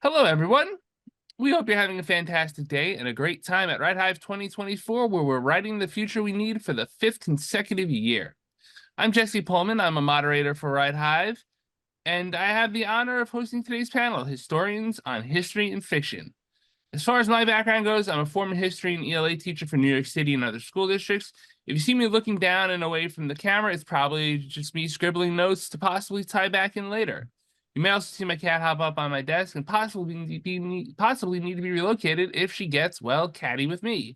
Hello, everyone. We hope you're having a fantastic day and a great time at WriteHive 2024, where we're writing the future we need for the fifth consecutive year. I'm Jesse Pohlman. I'm a moderator for WriteHive, and I have the honor of hosting today's panel, Historians on History and Fiction. As far as my background goes, I'm a former history and ELA teacher for New York City and other school districts. If you see me looking down and away from the camera, it's probably just me scribbling notes to possibly tie back in later. You may also see my cat hop up on my desk and possibly need to be relocated if she gets, well, catty with me.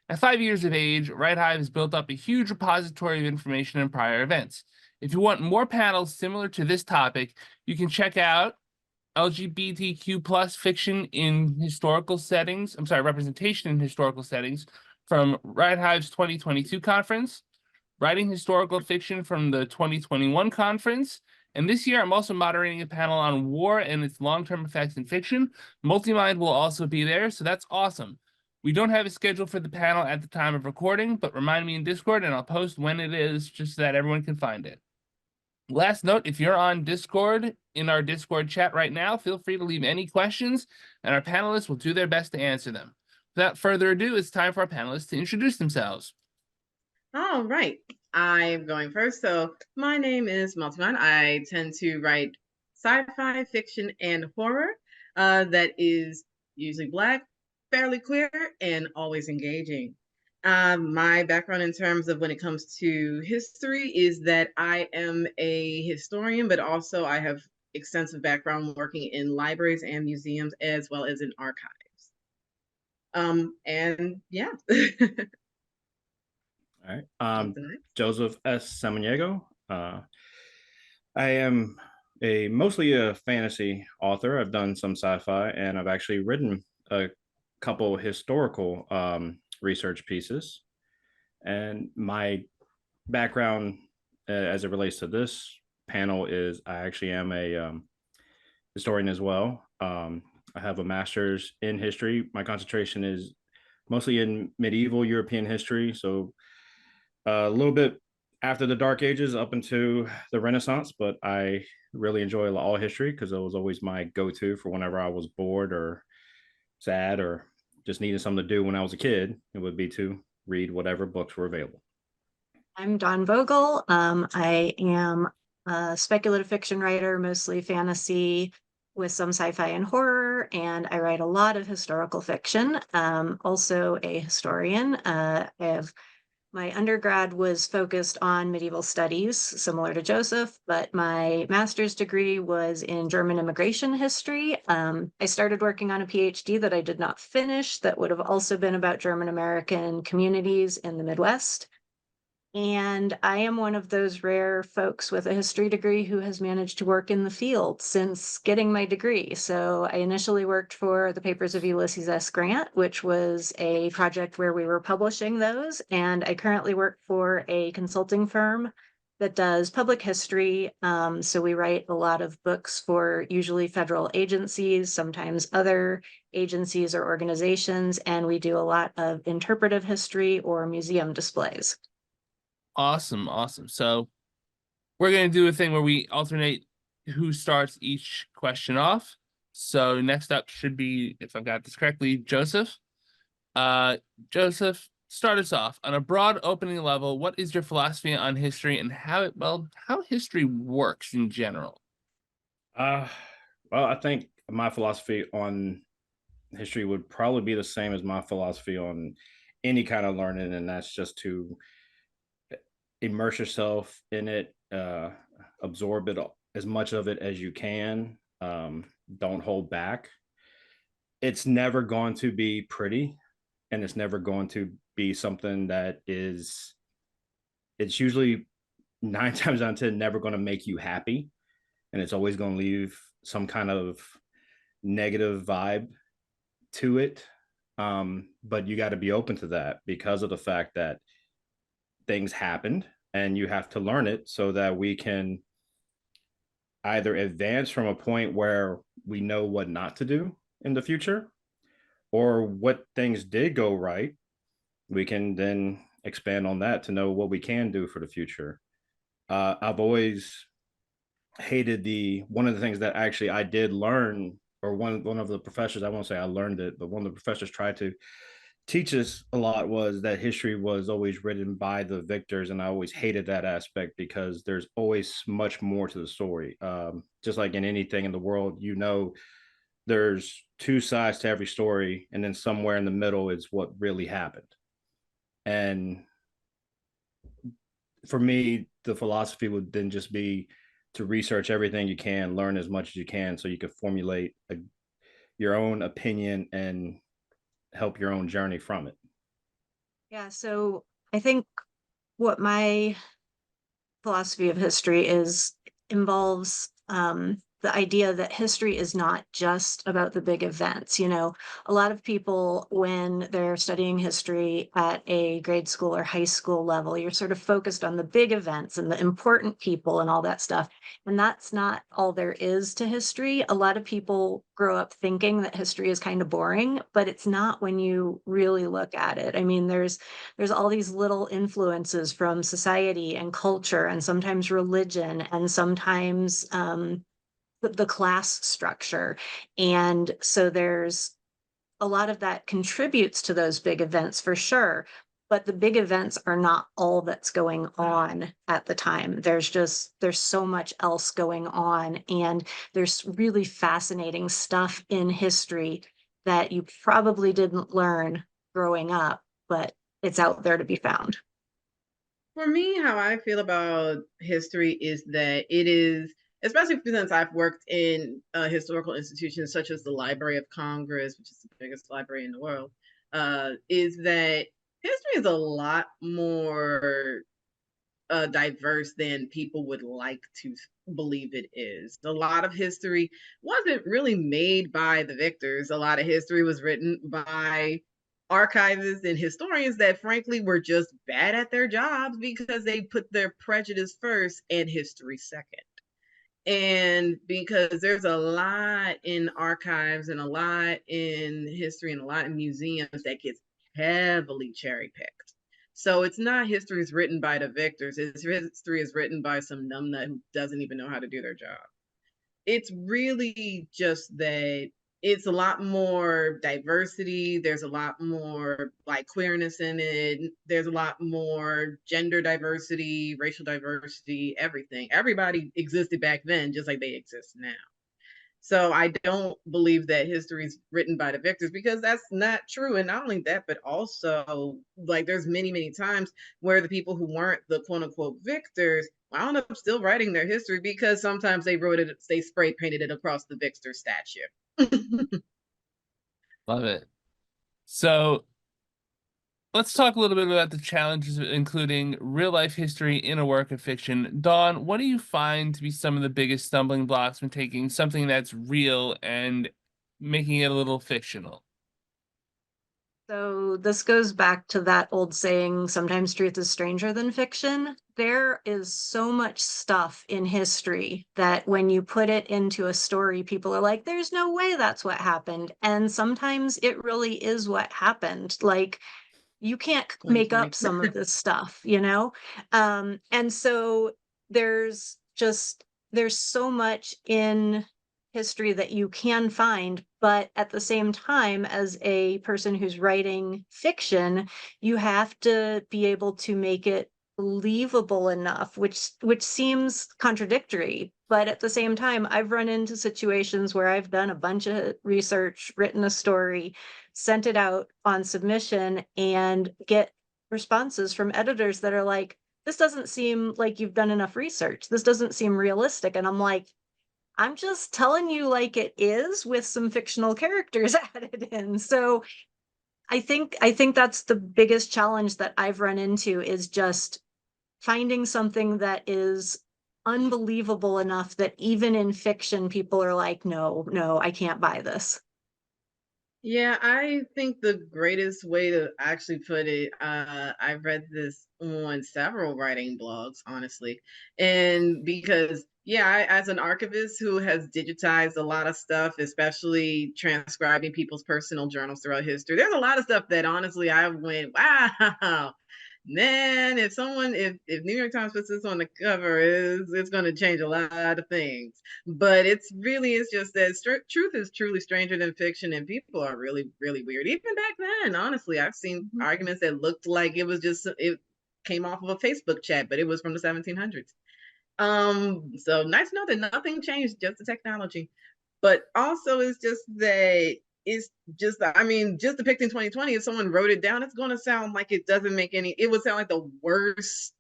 At 5 years of age, WriteHive has built up a huge repository of information and prior events. If you want more panels similar to this topic, you can check out LGBTQ plus fiction in historical settings. Representation in historical settings from WriteHive's 2022 conference, writing historical fiction from the 2021 conference. And this year, I'm also moderating a panel on war and its long-term effects in fiction. MultiMind will also be there, so that's awesome. We don't have a schedule for the panel at the time of recording, but remind me in Discord and I'll post when it is just so that everyone can find it. Last note, if you're on Discord, in our Discord chat right now, feel free to leave any questions, and our panelists will do their best to answer them. Without further ado, it's time for our panelists to introduce themselves. All right, I'm going first. So my name is MultiMind. I tend to write sci-fi, fiction, and horror that is usually Black, fairly queer, and always engaging. My background in terms of when it comes to history is that I am a historian, but also I have extensive background working in libraries and museums as well as in archives. And yeah. All right. Joseph S. Samaniego. I am mostly a fantasy author. I've done some sci-fi, and I've actually written a couple historical research pieces. And my background as it relates to this panel is I actually am a historian as well. I have a master's in history. My concentration is mostly in medieval European history. So a little bit after the Dark Ages up into the Renaissance, but I really enjoy all history because it was always my go-to for whenever I was bored or sad or just needed something to do when I was a kid. It would be to read whatever books were available. I'm Dawn Vogel. I am a speculative fiction writer, mostly fantasy with some sci-fi and horror, and I write a lot of historical fiction. Also a historian. My undergrad was focused on medieval studies, similar to Joseph, but my master's degree was in German immigration history. I started working on a PhD that I did not finish that would have also been about German American communities in the Midwest. And I am one of those rare folks with a history degree who has managed to work in the field since getting my degree. So I initially worked for the Papers of Ulysses S. Grant, which was a project where we were publishing those. And I currently work for a consulting firm that does public history. So we write a lot of books for usually federal agencies, sometimes other agencies or organizations, and we do a lot of interpretive history or museum displays. Awesome. So we're going to do a thing where we alternate who starts each question off. So next up should be, if I've got this correctly, Joseph. Joseph, start us off. On a broad opening level, what is your philosophy on history and how history works in general? Well, I think my philosophy on history would probably be the same as my philosophy on any kind of learning, and that's just to immerse yourself in it, absorb it, as much of it as you can. Don't hold back. It's never going to be pretty, and it's never going to be something that is, it's usually 9 times out of 10 never going to make you happy, and it's always going to leave some kind of negative vibe to it. But you got to be open to that because of the fact that things happened and you have to learn it so that we can either advance from a point where we know what not to do in the future, or what things did go right, we can then expand on that to know what we can do for the future. I've always hated one of the things that actually I did learn or one of the professors, I won't say I learned it, but one of the professors tried to teach us a lot, was that history was always written by the victors, and I always hated that aspect because there's always much more to the story. Just like in anything in the world, you know, there's two sides to every story, and then somewhere in the middle is what really happened. And for me, the philosophy would then just be to research everything you can, learn as much as you can, so you could formulate your own opinion and help your own journey from it. Yeah, so I think what my philosophy of history is involves the idea that history is not just about the big events. You know, a lot of people, when they're studying history at a grade school or high school level, you're sort of focused on the big events and the important people and all that stuff. And that's not all there is to history. A lot of people grow up thinking that history is kind of boring, but it's not when you really look at it. I mean, there's all these little influences from society and culture and sometimes religion and sometimes the class structure. And so there's a lot of that contributes to those big events for sure. But the big events are not all that's going on at the time. There's so much else going on. And there's really fascinating stuff in history that you probably didn't learn growing up, but it's out there to be found. For me, how I feel about history is that it is, especially since I've worked in historical institutions such as the Library of Congress, which is the biggest library in the world, is that history is a lot more diverse than people would like to believe it is. A lot of history wasn't really made by the victors. A lot of history was written by archivists and historians that frankly were just bad at their jobs because they put their prejudice first and history second. And because there's a lot in archives and a lot in history and a lot in museums that gets heavily cherry picked. So it's not history is written by the victors. It's history is written by some numbnut who doesn't even know how to do their job. It's really just that it's a lot more diversity. There's a lot more like queerness in it. There's a lot more gender diversity, racial diversity, everything. Everybody existed back then, just like they exist now. So I don't believe that history is written by the victors because that's not true. And not only that, but also like there's many, many times where the people who weren't the quote unquote victors wound up still writing their history because sometimes they wrote it, they spray painted it across the victor statue. Love it. So let's talk a little bit about the challenges of including real life history in a work of fiction. Dawn, what do you find to be some of the biggest stumbling blocks when taking something that's real and making it a little fictional? So this goes back to that old saying, sometimes truth is stranger than fiction. There is so much stuff in history that when you put it into a story, people are like, there's no way that's what happened. And sometimes it really is what happened. Like, you can't make up some of this stuff, you know? And so there's just, there's so much in history that you can find, but at the same time, as a person who's writing fiction, you have to be able to make it believable enough, which seems contradictory. But at the same time, I've run into situations where I've done a bunch of research, written a story, sent it out on submission, and get responses from editors that are like, this doesn't seem like you've done enough research. This doesn't seem realistic. And I'm like, I'm just telling you like it is with some fictional characters added in. So I think that's the biggest challenge that I've run into is just finding something that is unbelievable enough that even in fiction people are like, no, I can't buy this. Yeah, I think the greatest way to actually put it, I've read this on several writing blogs, honestly. And because, yeah, as an archivist who has digitized a lot of stuff, especially transcribing people's personal journals throughout history, there's a lot of stuff that honestly I went, wow, man, if New York Times puts this on the cover, it's going to change a lot of things. But it's just that truth is truly stranger than fiction, and people are really, really weird. Even back then, honestly, I've seen arguments that looked like it came off of a Facebook chat, but it was from the 1700s. So nice to know that nothing changed, just the technology. But also it's just that just depicting 2020, if someone wrote it down, it's going to sound like it would sound like the worst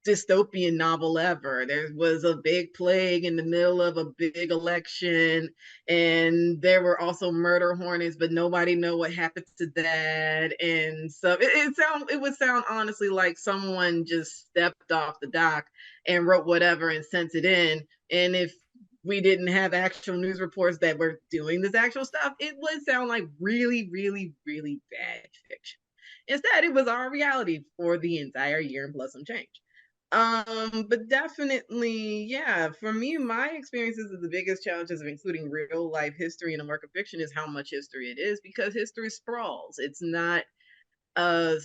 dystopian novel ever. There was a big plague in the middle of a big election, and there were also murder hornets, but nobody know what happened to that. And so it would sound honestly like someone just stepped off the dock and wrote whatever and sent it in. And if we didn't have actual news reports that were doing this actual stuff, it would sound like really, really, really bad fiction. Instead, it was our reality for the entire year and plus some change. But definitely, yeah, for me, my experiences of the biggest challenges of including real life history in a work of fiction is how much history it is, because history sprawls. It's not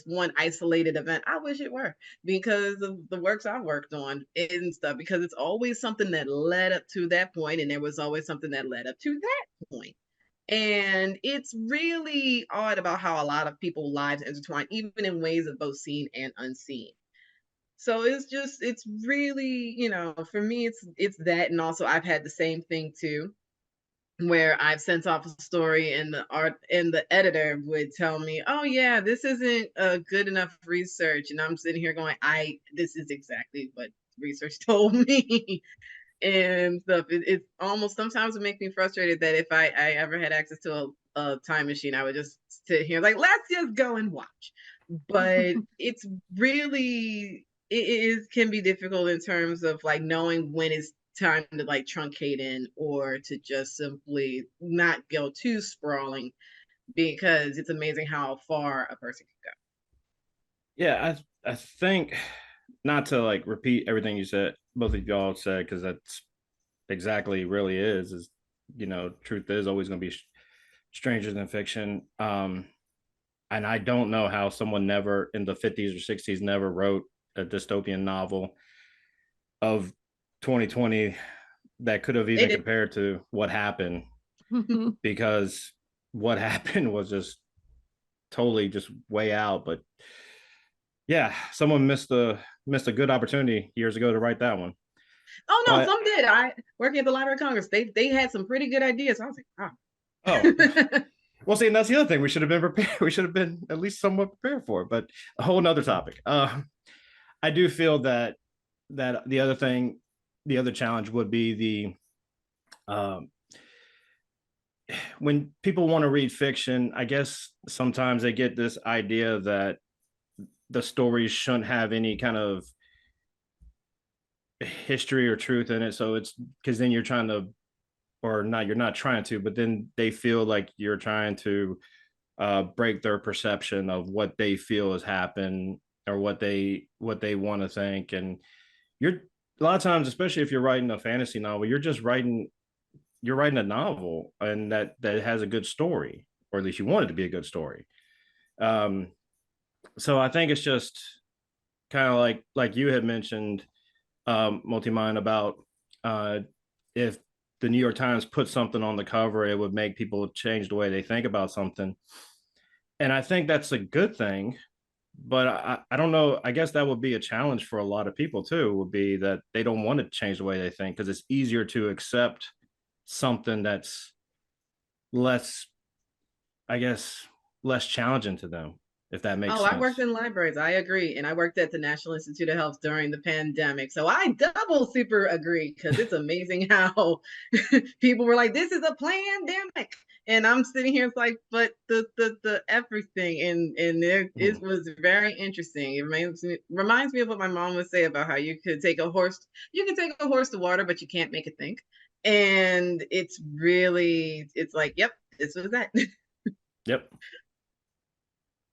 one isolated event. I wish it were, because of the works I've worked on and stuff, because it's always something that led up to that point, and there was always something that led up to that point. And it's really odd about how a lot of people's lives intertwine, even in ways of both seen and unseen. So it's really, for me, it's that. And also I've had the same thing too, where I've sent off a story and the editor would tell me, oh yeah, this isn't good enough research. And I'm sitting here going, this is exactly what research told me. And stuff. It's almost, sometimes it makes me frustrated that if I ever had access to a time machine, I would just sit here like, let's just go and watch. But it's really, can be difficult in terms of like knowing when it's time to like truncate in, or to just simply not go too sprawling, because it's amazing how far a person can go. Yeah, I think, not to like repeat everything you said, both of y'all said, because that's exactly really is truth is always going to be stranger than fiction. And I don't know how someone never in the 50s or 60s never wrote a dystopian novel of 2020 that could have even compared to what happened, because what happened was just totally just way out. But yeah, someone missed a good opportunity years ago to write that one. Oh no, some did. I working at the Library of Congress, they had some pretty good ideas. I was like, wow. Oh. Well, see, and that's the other thing. We should have been prepared. We should have been at least somewhat prepared for it, but a whole nother topic. I do feel that the other challenge would be when people want to read fiction, I guess sometimes they get this idea that the stories shouldn't have any kind of history or truth in it. So it's because then you're trying to, or not, you're not trying to, but then they feel like you're trying to break their perception of what they feel has happened, or what they want to think. And you're, a lot of times, especially if you're writing a fantasy novel, you're writing a novel, and that has a good story, or at least you want it to be a good story. So I think it's just kind of like you had mentioned, MultiMind, about if the New York Times put something on the cover, it would make people change the way they think about something. And I think that's a good thing, but I don't know. I guess that would be a challenge for a lot of people too, would be that they don't want to change the way they think, because it's easier to accept something that's less, I guess, less challenging to them, if that makes sense. I worked in libraries. I agree. And I worked at the National Institute of Health during the pandemic. So I double super agree, because it's amazing how people were like, this is a pandemic. And I'm sitting here, it's like, but the everything. And it was very interesting. It reminds me of what my mom would say about how you can take a horse to water, but you can't make it think. And it's like, yep, this was that. Yep.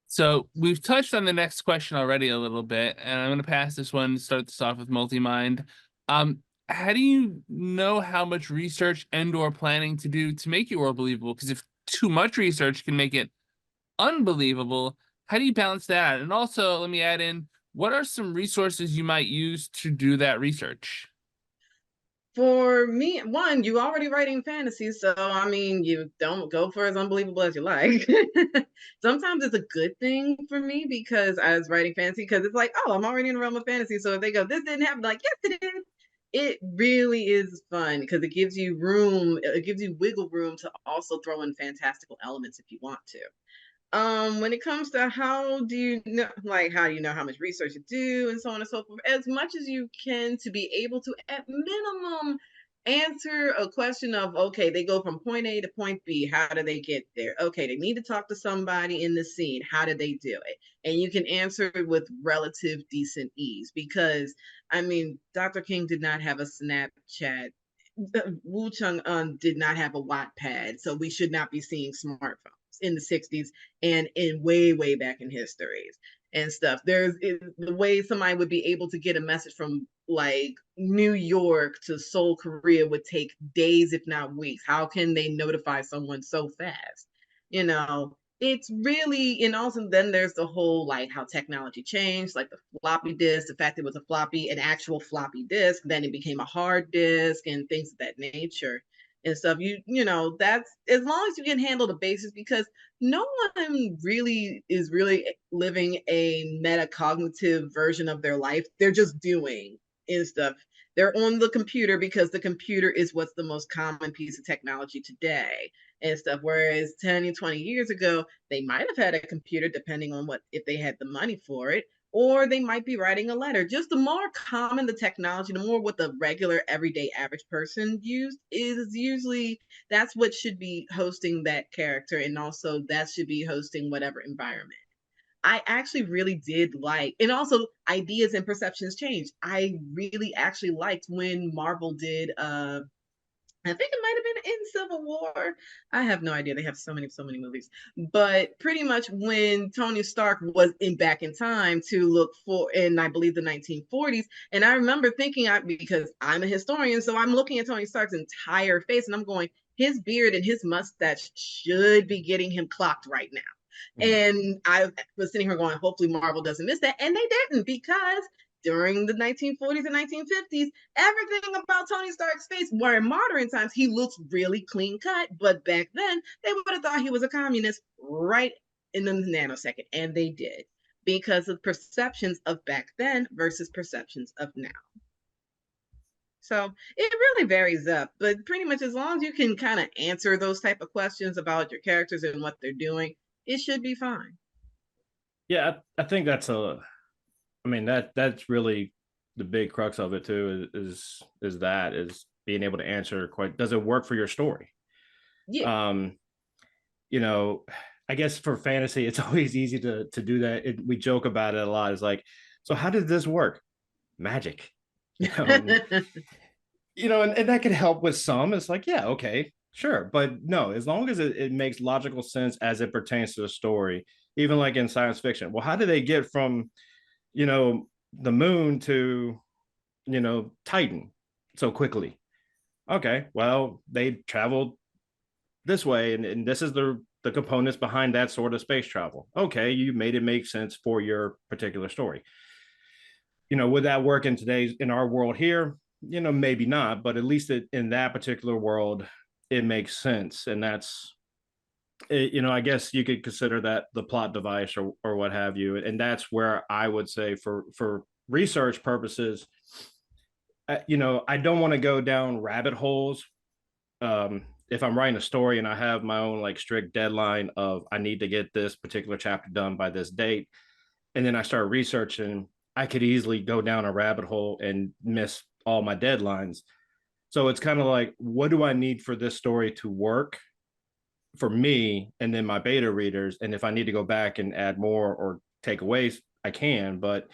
So we've touched on the next question already a little bit, and I'm going to pass this one, start this off with MultiMind. How do you know how much research and/or planning to do to make your world believable? Because if too much research can make it unbelievable, how do you balance that? And also, let me add in, What are some resources you might use to do that research? For me, one, you already writing fantasy, so I mean, you don't go for as unbelievable as you like. Sometimes it's a good thing for me because I was writing fantasy because it's like, oh, I'm already in the realm of fantasy. So if they go, this didn't happen, like, yes, it did. It really is fun because it gives you room, it gives you wiggle room to also throw in fantastical elements if you want to. When it comes to how do you know, like, how do you know how much research to do and so on and so forth, as much as you can to be able to, at minimum, answer a question of, okay, they go from point A to point B. How do they get there? Okay, they need to talk to somebody in the scene. How did they do it? And you can answer it with relative decent ease because, I mean, Dr. King did not have a Snapchat. Wu Chang-un did not have a Wattpad, so we should not be seeing smartphones in the 60s and in way back in histories and stuff. The way somebody would be able to get a message from like New York to Seoul, Korea would take days, if not weeks. How can they notify someone so fast? You know, it's really, and also then there's the whole like how technology changed, like the floppy disk, the fact it was a floppy, an actual floppy disk, then it became a hard disk and things of that nature and stuff. You know, that's as long as you can handle the basics, because no one really is really living a metacognitive version of their life. They're just doing and stuff. They're on the computer because the computer is what's the most common piece of technology today and stuff. Whereas 10 and 20 years ago, they might have had a computer depending on what, if they had the money for it, or they might be writing a letter. Just the more common the technology, the more what the regular, everyday, average person used is usually that's what should be hosting that character, and also that should be hosting whatever environment. I actually really did like, and also ideas and perceptions change. I really actually liked when Marvel did I think it might have been in Civil War. I have no idea. They have so many movies. But pretty much when Tony Stark was in back in time to look for, in I believe the 1940s, and I remember thinking, because I'm a historian, so I'm looking at Tony Stark's entire face, and I'm going, his beard and his mustache should be getting him clocked right now. And I was sitting here going, hopefully Marvel doesn't miss that. And they didn't, because during the 1940s and 1950s, everything about Tony Stark's face, where in modern times he looks really clean cut, but back then they would have thought he was a communist right in the nanosecond, and they did, because of perceptions of back then versus perceptions of now. So it really varies up, but pretty much as long as you can kind of answer those type of questions about your characters and what they're doing, it should be fine. Yeah, I think that's I mean, that's really the big crux of it too, is being able to answer quite, does it work for your story? Yeah. You know, I guess for fantasy, it's always easy to do that. We joke about it a lot. It's like, so how did this work? Magic. You know, and that could help with some. It's like, yeah, okay, sure. But no, as long as it makes logical sense as it pertains to the story, even like in science fiction. Well, how did they get from, the moon to, Titan so quickly? Okay, well, they traveled this way, and this is the components behind that sort of space travel. Okay, you made it make sense for your particular story. Would that work in our world here? Maybe not, but at least in that particular world, it makes sense. And that's, I guess you could consider that the plot device or what have you. And that's where I would say for research purposes, I don't want to go down rabbit holes. If I'm writing a story and I have my own like strict deadline of I need to get this particular chapter done by this date, and then I start researching, I could easily go down a rabbit hole and miss all my deadlines. So it's kind of like, what do I need for this story to work for me and then my beta readers? And if I need to go back and add more or take away, I can, but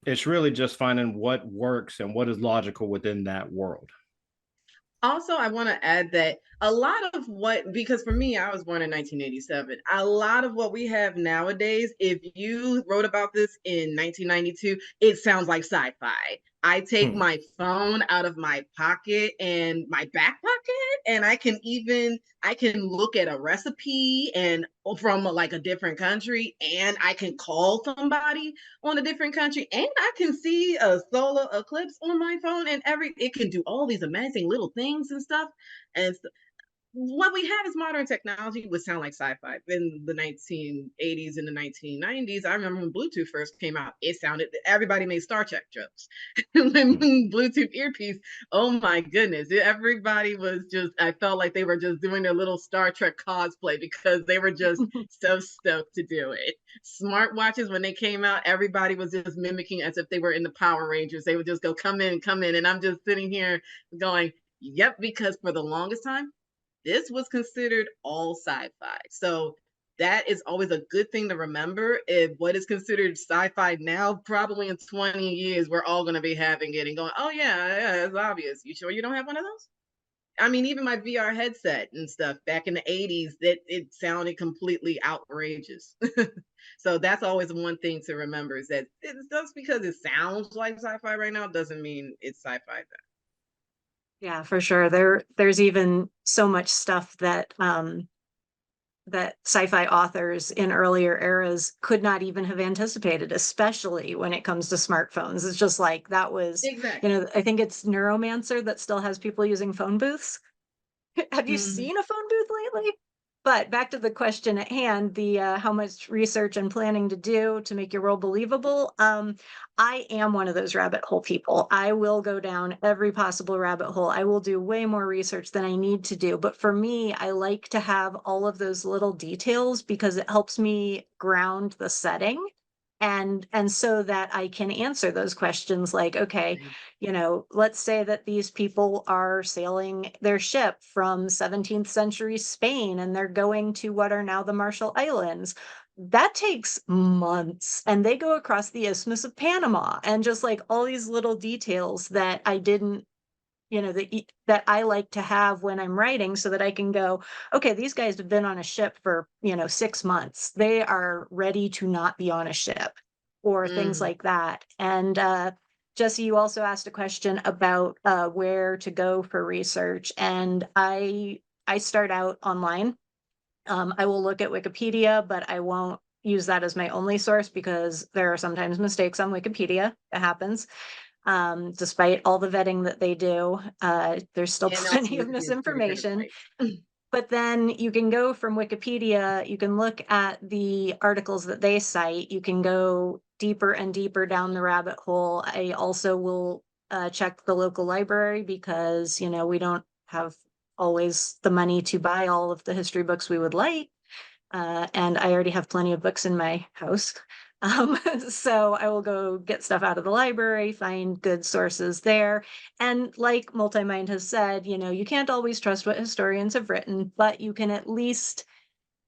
it's really just finding what works and what is logical within that world. Also, I want to add that a lot of what, because for me, I was born in 1987, a lot of what we have nowadays, if you wrote about this in 1992, it sounds like sci-fi. I take my phone out of my pocket and my back pocket, and I can look at a recipe and from like a different country, and I can call somebody on a different country, and I can see a solar eclipse on my phone, and it can do all these amazing little things and stuff. And what we have is modern technology would sound like sci-fi in the 1980s and the 1990s. I remember when Bluetooth first came out, everybody made Star Trek jokes. When Bluetooth earpiece, oh my goodness, everybody was just, I felt like they were just doing their little Star Trek cosplay because they were just so stoked to do it. Smartwatches, when they came out, everybody was just mimicking as if they were in the Power Rangers. They would just go, come in, come in. And I'm just sitting here going, yep, because for the longest time, this was considered all sci-fi. So that is always a good thing to remember. If what is considered sci-fi now, probably in 20 years, we're all going to be having it and going, oh yeah, it's obvious. You sure you don't have one of those? I mean, even my VR headset and stuff back in the 80s, that it sounded completely outrageous. So that's always one thing to remember, is that just because it sounds like sci-fi right now doesn't mean it's sci-fi then. Yeah, for sure. There's even so much stuff that that sci-fi authors in earlier eras could not even have anticipated, especially when it comes to smartphones. It's just like that was, Exactly. I think it's Neuromancer that still has people using phone booths. Have you seen a phone booth lately? But back to the question at hand, the how much research and planning to do to make your world believable. I am one of those rabbit hole people. I will go down every possible rabbit hole. I will do way more research than I need to do. But for me, I like to have all of those little details because it helps me ground the setting. And so that I can answer those questions like, okay, let's say that these people are sailing their ship from 17th century Spain and they're going to what are now the Marshall Islands. That takes months, and they go across the Isthmus of Panama, and just like all these little details that I didn't, that I like to have when I'm writing, so that I can go, okay, these guys have been on a ship for 6 months. They are ready to not be on a ship, or things like that. And Jesse, you also asked a question about where to go for research, and I start out online. I will look at Wikipedia, but I won't use that as my only source because there are sometimes mistakes on Wikipedia. It happens. Despite all the vetting that they do, there's still plenty of misinformation. But then you can go from Wikipedia, you can look at the articles that they cite, you can go deeper and deeper down the rabbit hole. I also will check the local library because, we don't have always the money to buy all of the history books we would like. And I already have plenty of books in my house. So I will go get stuff out of the library, find good sources there. And like MultiMind has said, you can't always trust what historians have written, but you can at least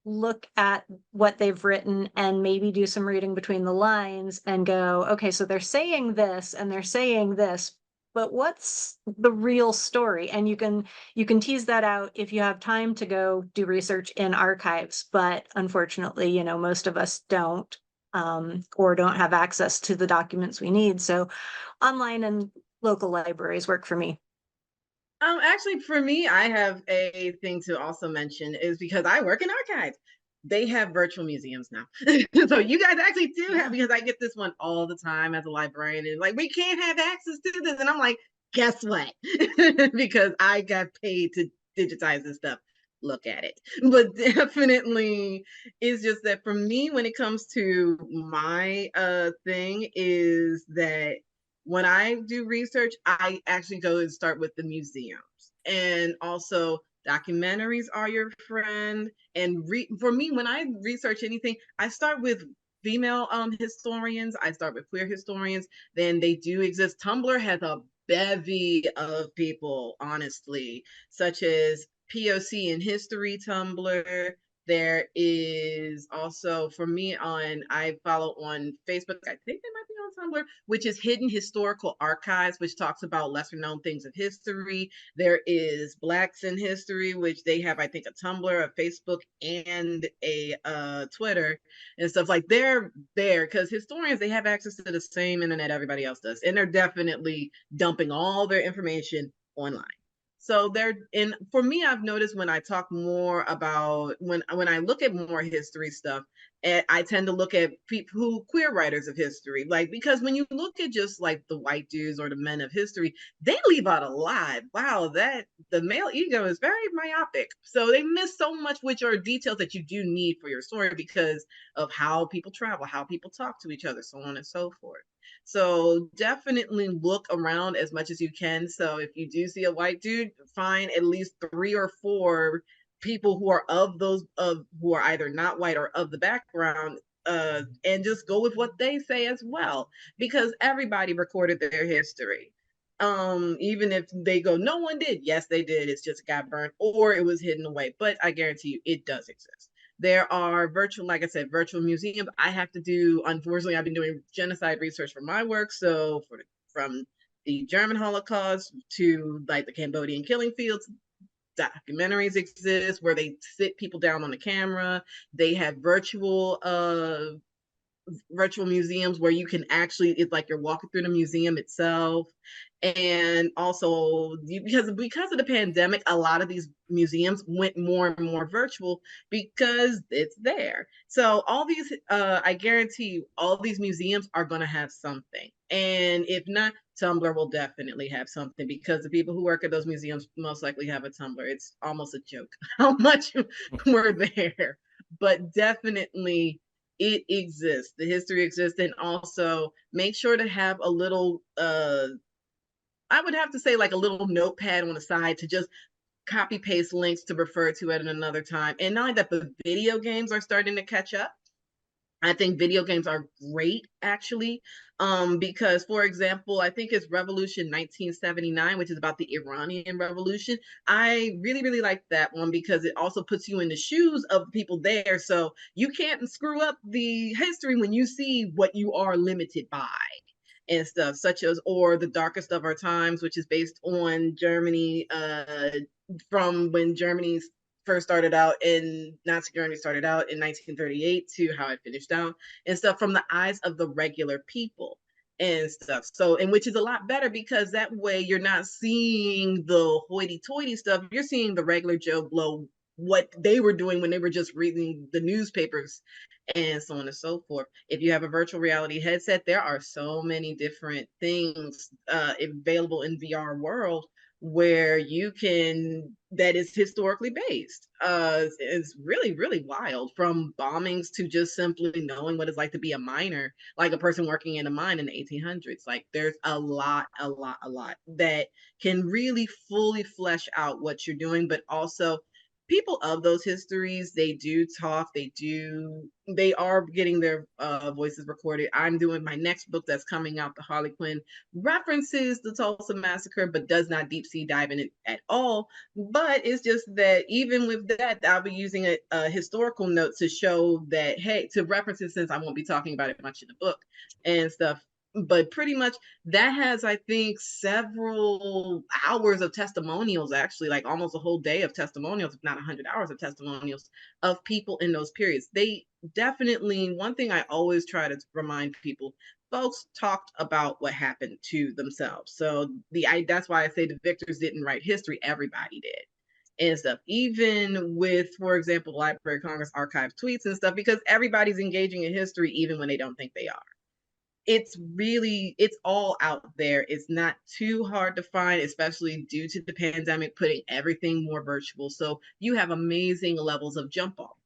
look at what they've written and maybe do some reading between the lines and go, okay, so they're saying this and they're saying this, but what's the real story? And you can tease that out if you have time to go do research in archives. But unfortunately, most of us don't, or don't have access to the documents we need. So online and local libraries work for me. Actually, for me, I have a thing to also mention is because I work in archives. They have virtual museums now. So you guys actually do have, because I get this one all the time as a librarian, and like, we can't have access to this. And I'm like, guess what? Because I got paid to digitize this stuff. Look at it. But definitely it's just that for me, when it comes to my thing, is that when I do research, I actually go and start with the museums. And also documentaries are your friend. And for me, when I research anything, I start with female historians. I start with queer historians. Then they do exist. Tumblr has a bevy of people, honestly, such as POC in History Tumblr. There is also, for me, I follow on Facebook, I think they might be on Tumblr, which is Hidden Historical Archives, which talks about lesser known things of history. There is Blacks in History, which they have, I think, a Tumblr, a Facebook, and a Twitter and stuff. Like, they're there because historians, they have access to the same internet everybody else does, and they're definitely dumping all their information online. So for me, I've noticed when I talk more about when I look at more history stuff, I tend to look at people queer writers of history, like, because when you look at just like the white dudes or the men of history, they leave out a lot. Wow, that the male ego is very myopic. So they miss so much, which are details that you do need for your story because of how people travel, how people talk to each other, so on and so forth. So definitely look around as much as you can. So if you do see a white dude, find at least 3 or 4 people who are who are either not white or of the background, and just go with what they say as well, because everybody recorded their history. Even if they go, no one did. Yes, they did. It's just got burnt or it was hidden away. But I guarantee you, it does exist. There are virtual, like I said, virtual museums. Unfortunately, I've been doing genocide research for my work. So from the German Holocaust to like the Cambodian killing fields, documentaries exist where they sit people down on the camera. They have virtual museums where you can actually, it's like you're walking through the museum itself. And also because of the pandemic, a lot of these museums went more and more virtual because it's there. So all these I guarantee you, all these museums are going to have something, and if not, Tumblr will definitely have something, because the people who work at those museums most likely have a Tumblr. It's almost a joke how much we're there, but definitely it exists. The history exists. And also make sure to have a little I would have to say like a little notepad on the side to just copy paste links to refer to at another time. And not only that, but video games are starting to catch up. I think video games are great, actually, because, for example, I think it's Revolution 1979, which is about the Iranian Revolution. I really, really like that one because it also puts you in the shoes of people there. So you can't screw up the history when you see what you are limited by and stuff, such as, or The Darkest of Our Times, which is based on Germany, from when Germany first started out in Nazi Germany started out in 1938 to how it finished out and stuff, from the eyes of the regular people and stuff. So, and which is a lot better because that way you're not seeing the hoity-toity stuff. You're seeing the regular Joe Blow, what they were doing when they were just reading the newspapers and so on and so forth. If you have a virtual reality headset, there are so many different things available in VR world where you can, that is historically based. It's really, really wild, from bombings to just simply knowing what it's like to be a miner, like a person working in a mine in the 1800s. Like, there's a lot that can really fully flesh out what you're doing. But also, people of those histories, they do talk, they are getting their voices recorded. I'm doing my next book that's coming out, the Harley Quinn, references the Tulsa Massacre, but does not deep sea dive in it at all. But it's just that even with that, I'll be using a historical note to show that, hey, to reference it, since I won't be talking about it much in the book and stuff. But pretty much that has, I think, several hours of testimonials, actually, like almost a whole day of testimonials, if not 100 hours of testimonials of people in those periods. They definitely, one thing I always try to remind people, folks talked about what happened to themselves. So that's why I say the victors didn't write history, everybody did and stuff, even with, for example, Library of Congress archive tweets and stuff, because everybody's engaging in history even when they don't think they are. It's all out there. It's not too hard to find, especially due to the pandemic putting everything more virtual. So you have amazing levels of jump off.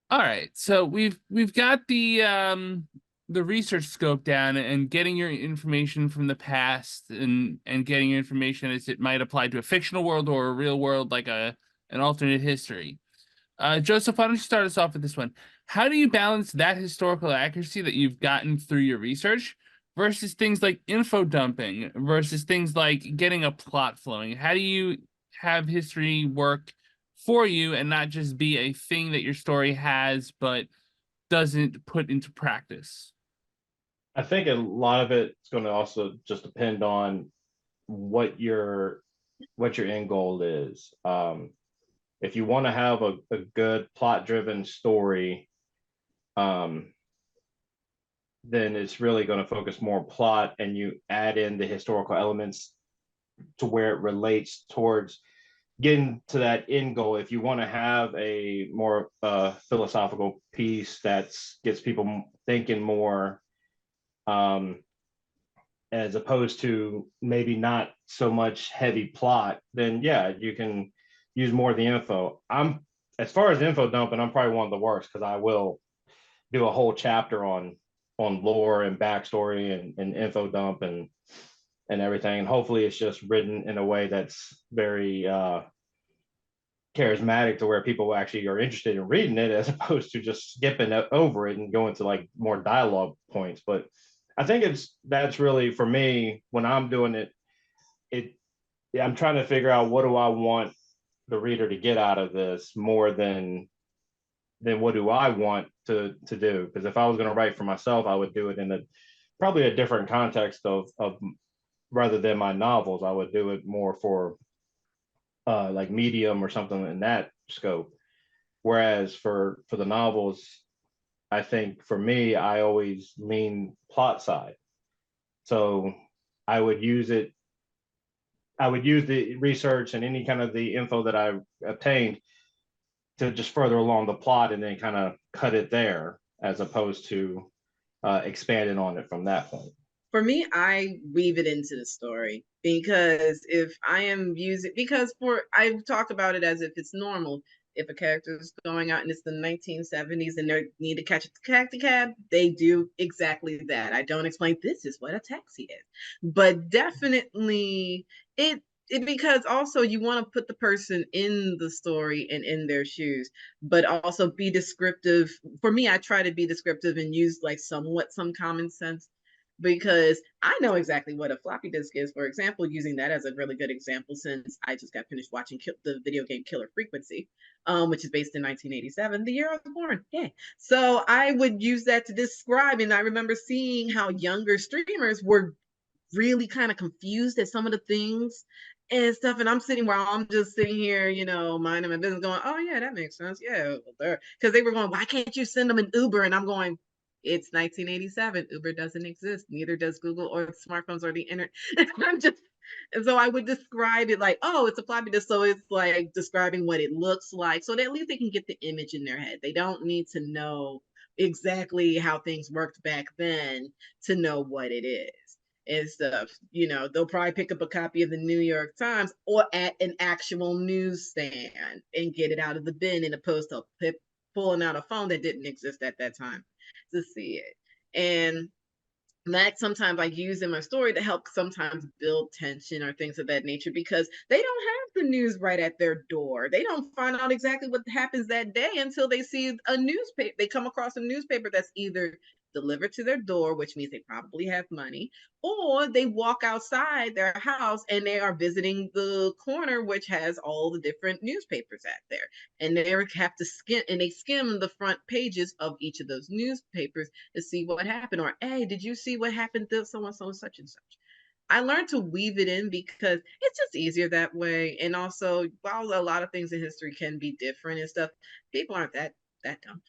All right, so we've got the research scope down, and getting your information from the past and getting your information as it might apply to a fictional world or a real world, like an alternate history. Joseph, why don't you start us off with this one? How do you balance that historical accuracy that you've gotten through your research versus things like info dumping, versus things like getting a plot flowing? How do you have history work for you and not just be a thing that your story has, but doesn't put into practice? I think a lot of it's going to also just depend on what your end goal is. If you want to have a good plot driven story, then it's really going to focus more on plot, and you add in the historical elements to where it relates towards getting to that end goal. If you want to have a more philosophical piece that gets people thinking more, as opposed to maybe not so much heavy plot, then yeah, you can use more of the info. As far as info dumping, I'm probably one of the worst, because I will do a whole chapter on lore and backstory and info dump and everything. And hopefully it's just written in a way that's very charismatic, to where people actually are interested in reading it, as opposed to just skipping over it and going to like more dialogue points. But I think that's really, for me, when I'm doing it, I'm trying to figure out, what do I want the reader to get out of this, more than what do I want to do. Because if I was going to write for myself, I would do it in probably a different context of rather than my novels. I would do it more for like Medium or something in that scope. Whereas for the novels, I think for me, I always lean plot side. So I would use the research and any kind of the info that I obtained to just further along the plot, and then kind of cut it there, as opposed to expanding on it from that point. For me, I weave it into the story, because if I am using, I've talked about it as if it's normal. If a character is going out and it's the 1970s and they need to catch a taxi cab, they do exactly that. I don't explain, this is what a taxi is, but definitely because also you want to put the person in the story and in their shoes, but also be descriptive. For me, I try to be descriptive and use like somewhat some common sense, because I know exactly what a floppy disk is, for example, using that as a really good example, since I just got finished watching the video game Killer Frequency, which is based in 1987, the year I was born. Yeah. So I would use that to describe, and I remember seeing how younger streamers were really kind of confused at some of the things and stuff. And I'm just sitting here, minding my business, going, oh yeah, that makes sense. Yeah. Because they were going, why can't you send them an Uber? And I'm going, it's 1987. Uber doesn't exist. Neither does Google or smartphones or the internet. And so I would describe it like, oh, it's a floppy disk. So it's like describing what it looks like, so that at least they can get the image in their head. They don't need to know exactly how things worked back then to know what it is and stuff. They'll probably pick up a copy of the New York Times or at an actual newsstand and get it out of the bin, in opposed to pulling out a phone that didn't exist at that time to see it. And that sometimes I use in my story to help sometimes build tension or things of that nature, because they don't have the news right at their door. They don't find out exactly what happens that day until they see a newspaper. They come across a newspaper that's either delivered to their door, which means they probably have money, or they walk outside their house and they are visiting the corner, which has all the different newspapers at there. And they have to skim the front pages of each of those newspapers to see what happened. Or, hey, did you see what happened to so-and-so, such and such? I learned to weave it in because it's just easier that way. And also, while a lot of things in history can be different and stuff, people aren't that dumb.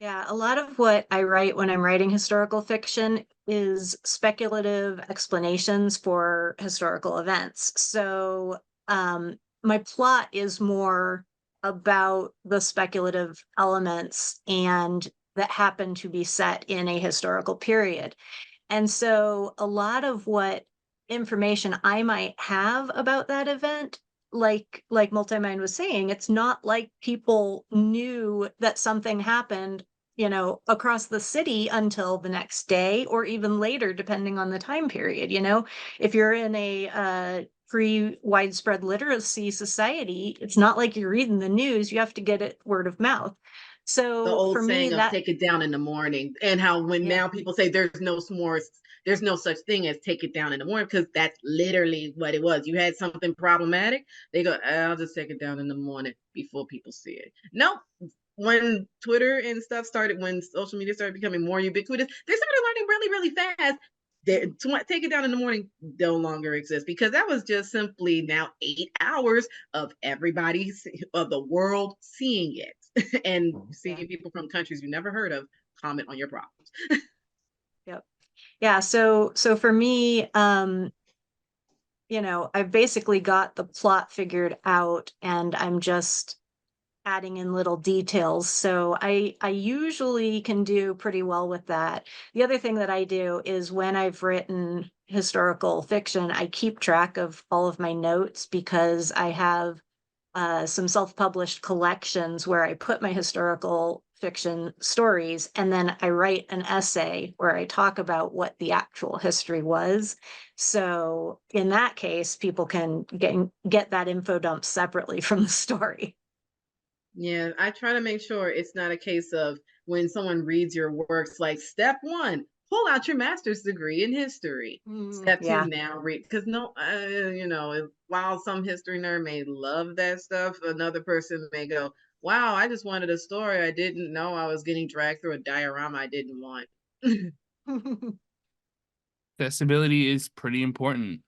Yeah, a lot of what I write when I'm writing historical fiction is speculative explanations for historical events. So my plot is more about the speculative elements and that happen to be set in a historical period. And so a lot of what information I might have about that event, like MultiMind was saying, it's not like people knew that something happened, across the city until the next day or even later, depending on the time period. If you're in a pre-widespread literacy society, it's not like you're reading the news. You have to get it word of mouth. So the old for me, saying of take it down in the morning, and how now people say there's no such thing as take it down in the morning, because that's literally what it was. You had something problematic, they go, I'll just take it down in the morning before people see it. Nope, when Twitter and stuff started, when social media started becoming more ubiquitous, they started learning really, really fast. Take it down in the morning no longer exists, because that was just simply now 8 hours of everybody of the world seeing it and seeing people from countries you never heard of comment on your problems. Yep. Yeah. So for me, I've basically got the plot figured out, and I'm just adding in little details. So I usually can do pretty well with that. The other thing that I do is when I've written historical fiction, I keep track of all of my notes, because I have some self-published collections where I put my historical fiction stories, and then I write an essay where I talk about what the actual history was. So in that case, people can get that info dump separately from the story. Yeah, I try to make sure it's not a case of when someone reads your works, like step one, pull out your master's degree in history. Step two, Yeah. now read, because no, while some history nerd may love that stuff, another person may go, "Wow, I just wanted a story. I didn't know I was getting dragged through a diorama I didn't want." Accessibility is pretty important.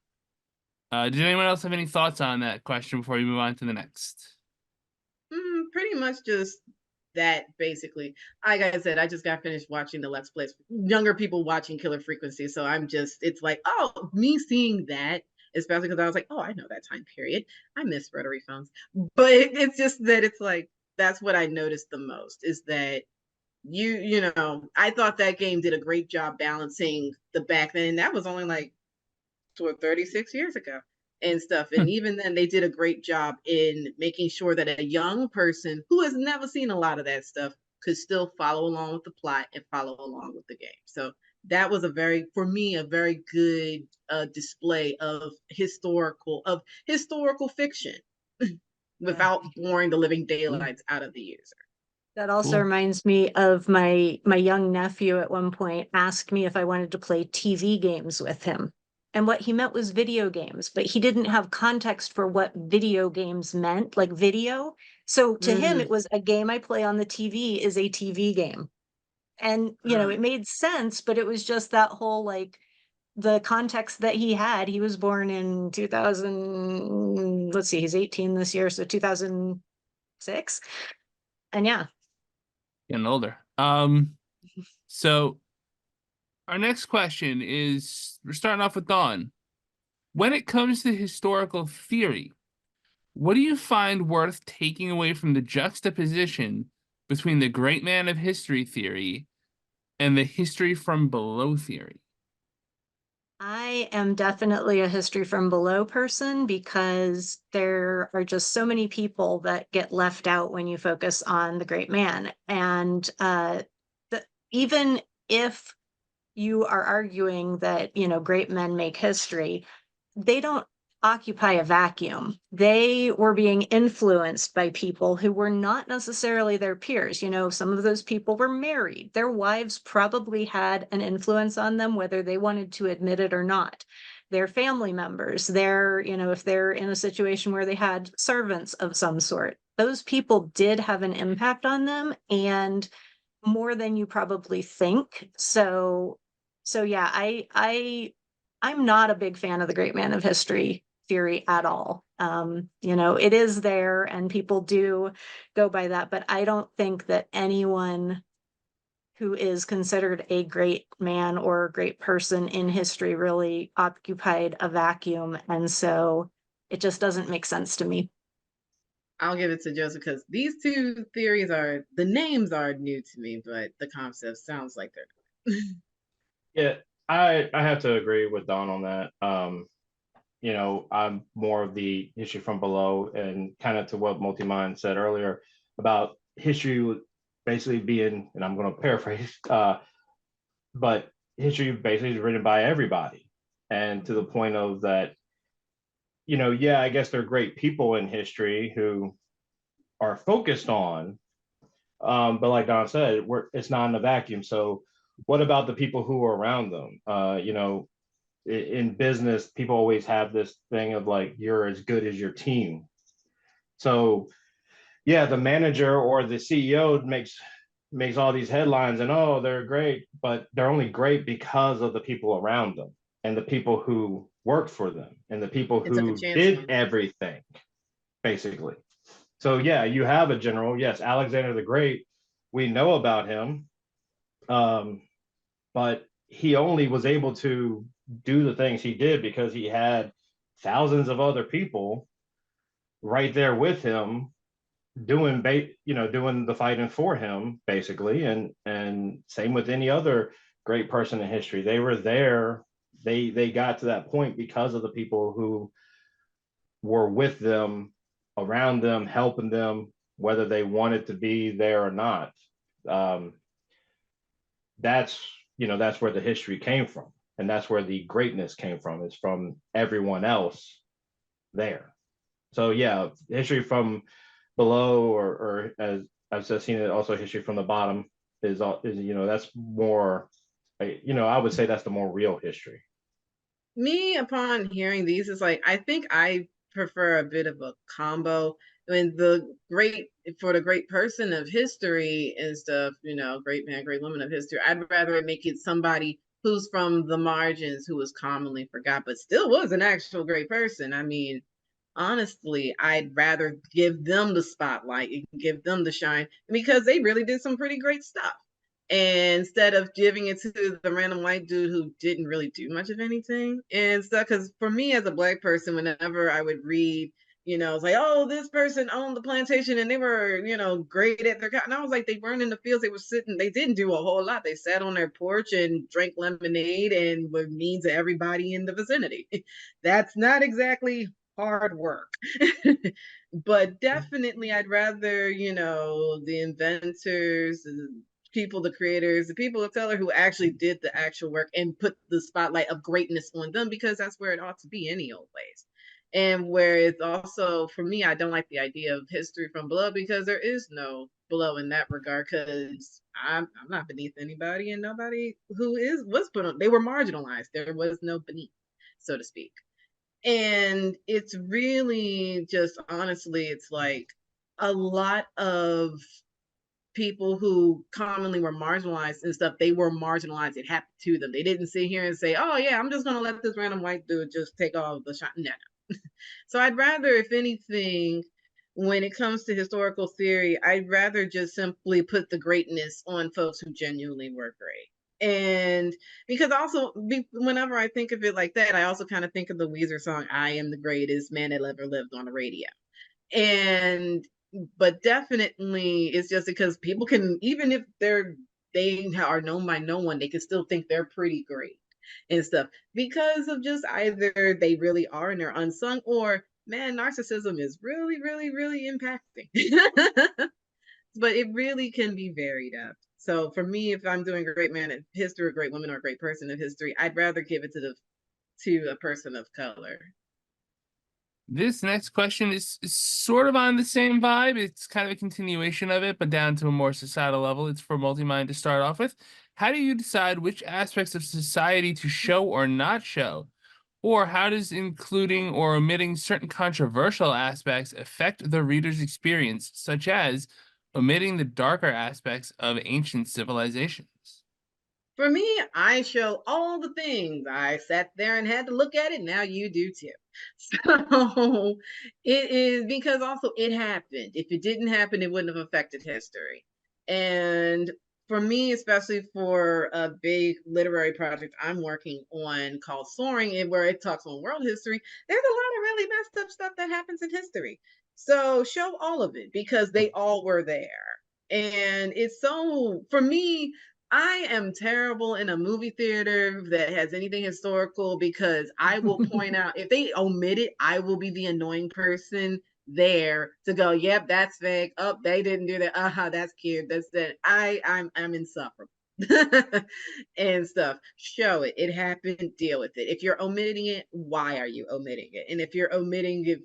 Did anyone else have any thoughts on that question before we move on to the next? Pretty much just that, basically. Like I said, I just got finished watching the Let's Plays, younger people watching Killer Frequency. So it's like, oh, me seeing that, especially because I was like, oh, I know that time period. I miss rotary phones. But it's just that it's like, that's what I noticed the most, is that I thought that game did a great job balancing the back then. And that was only like 36 years ago and stuff. And even then, they did a great job in making sure that a young person who has never seen a lot of that stuff could still follow along with the plot and follow along with the game. So that was for me, a very good display of historical fiction without boring the living daylights out of the user. That also Cool. reminds me of my young nephew at one point asked me if I wanted to play TV games with him. And what he meant was video games, but he didn't have context for what video games meant, like video. So to him, it was a game I play on the TV is a TV game. And, it made sense, but it was just that whole like the context that he had. He was born in 2000, let's see, he's 18 this year, so 2006. And yeah. Getting older. So our next question is, we're starting off with Dawn. When it comes to historical theory, what do you find worth taking away from the juxtaposition between the great man of history theory and the history from below theory? I am definitely a history from below person, because there are just so many people that get left out when you focus on the great man. And even if you are arguing that, great men make history, they don't occupy a vacuum. They were being influenced by people who were not necessarily their peers. Some of those people were married. Their wives probably had an influence on them, whether they wanted to admit it or not. Their family members, if they're in a situation where they had servants of some sort, those people did have an impact on them, and more than you probably think. So yeah, I'm not a big fan of the great man of history theory at all. It is there and people do go by that, but I don't think that anyone who is considered a great man or a great person in history really occupied a vacuum. And so it just doesn't make sense to me. I'll give it to Joseph, because these two theories the names are new to me, but the concept sounds like they're Yeah, I have to agree with Don on that. I'm more of the history from below, and kind of to what MultiMind said earlier about history basically being, and I'm going to paraphrase, but history basically is written by everybody. And to the point of that, yeah, I guess there are great people in history who are focused on, but like Don said, it's not in a vacuum. So what about the people who are around them? In business, people always have this thing of like, you're as good as your team. So yeah, the manager or the CEO makes all these headlines and oh, they're great, but they're only great because of the people around them and the people who worked for them and the people It took a who chance on did them. everything, basically. So yeah, you have a general. Yes, Alexander the Great. We know about him, but he only was able to do the things he did because he had thousands of other people right there with him doing doing the fighting for him basically, and same with any other great person in history. They were there. They got to that point because of the people who were with them, around them, helping them, whether they wanted to be there or not. um, that's that's where the history came from, and that's where the greatness came from. It's from everyone else there. So yeah, history from below, or as I've just seen it, also history from the bottom is that's more, I would say that's the more real history. Me, upon hearing these, is like, I think I prefer a bit of a combo. I mean, for the great person of history and stuff, great man, great woman of history, I'd rather make it somebody who's from the margins, who was commonly forgot, but still was an actual great person. I mean, honestly, I'd rather give them the spotlight and give them the shine because they really did some pretty great stuff. And instead of giving it to the random white dude who didn't really do much of anything and stuff. Because for me, as a Black person, whenever I would read, it's like, oh, this person owned the plantation and they were, great at their and I was like, they weren't in the fields, they were sitting, they didn't do a whole lot. They sat on their porch and drank lemonade and were mean to everybody in the vicinity. That's not exactly hard work. But definitely I'd rather, the inventors, the creators, the people of color who actually did the actual work and put the spotlight of greatness on them, because that's where it ought to be any old ways. And where it's also, for me, I don't like the idea of history from below, because there is no below in that regard, because I'm not beneath anybody, and nobody who was put on, they were marginalized. There was no beneath, so to speak. And it's really just, honestly, it's like a lot of people who commonly were marginalized and stuff, they were marginalized. It happened to them. They didn't sit here and say, oh yeah, I'm just going to let this random white dude just take all the shot. No. So I'd rather, if anything, when it comes to historical theory, I'd rather just simply put the greatness on folks who genuinely were great. And because also, whenever I think of it like that, I also kind of think of the Weezer song, I Am the Greatest Man That Ever Lived, on the radio. And but definitely it's just because people can, even if they are known by no one, they can still think they're pretty great and stuff, because of just either they really are and they're unsung, or man, narcissism is really, really, really impacting. But it really can be varied up. So for me, if I'm doing a great man in history, a great woman, or a great person in history, I'd rather give it to a person of color. This next question is sort of on the same vibe. It's kind of a continuation of it, but down to a more societal level. It's for MultiMind to start off with. How do you decide which aspects of society to show or not show? Or how does including or omitting certain controversial aspects affect the reader's experience, such as omitting the darker aspects of ancient civilizations? For me, I show all the things. I sat there and had to look at it. Now you do too. So it is, because also it happened. If it didn't happen, it wouldn't have affected history. And for me, especially for a big literary project I'm working on called Soaring, and where it talks on world history, there's a lot of really messed up stuff that happens in history. So show all of it, because they all were there. And it's so, for me, I am terrible in a movie theater that has anything historical, because I will point out if they omit it, I will be the annoying person there to go, yep, that's fake. Oh, they didn't do that. That's cute. That's that. I'm insufferable. And stuff. Show it. It happened. Deal with it. If you're omitting it, why are you omitting it? And if you're omitting it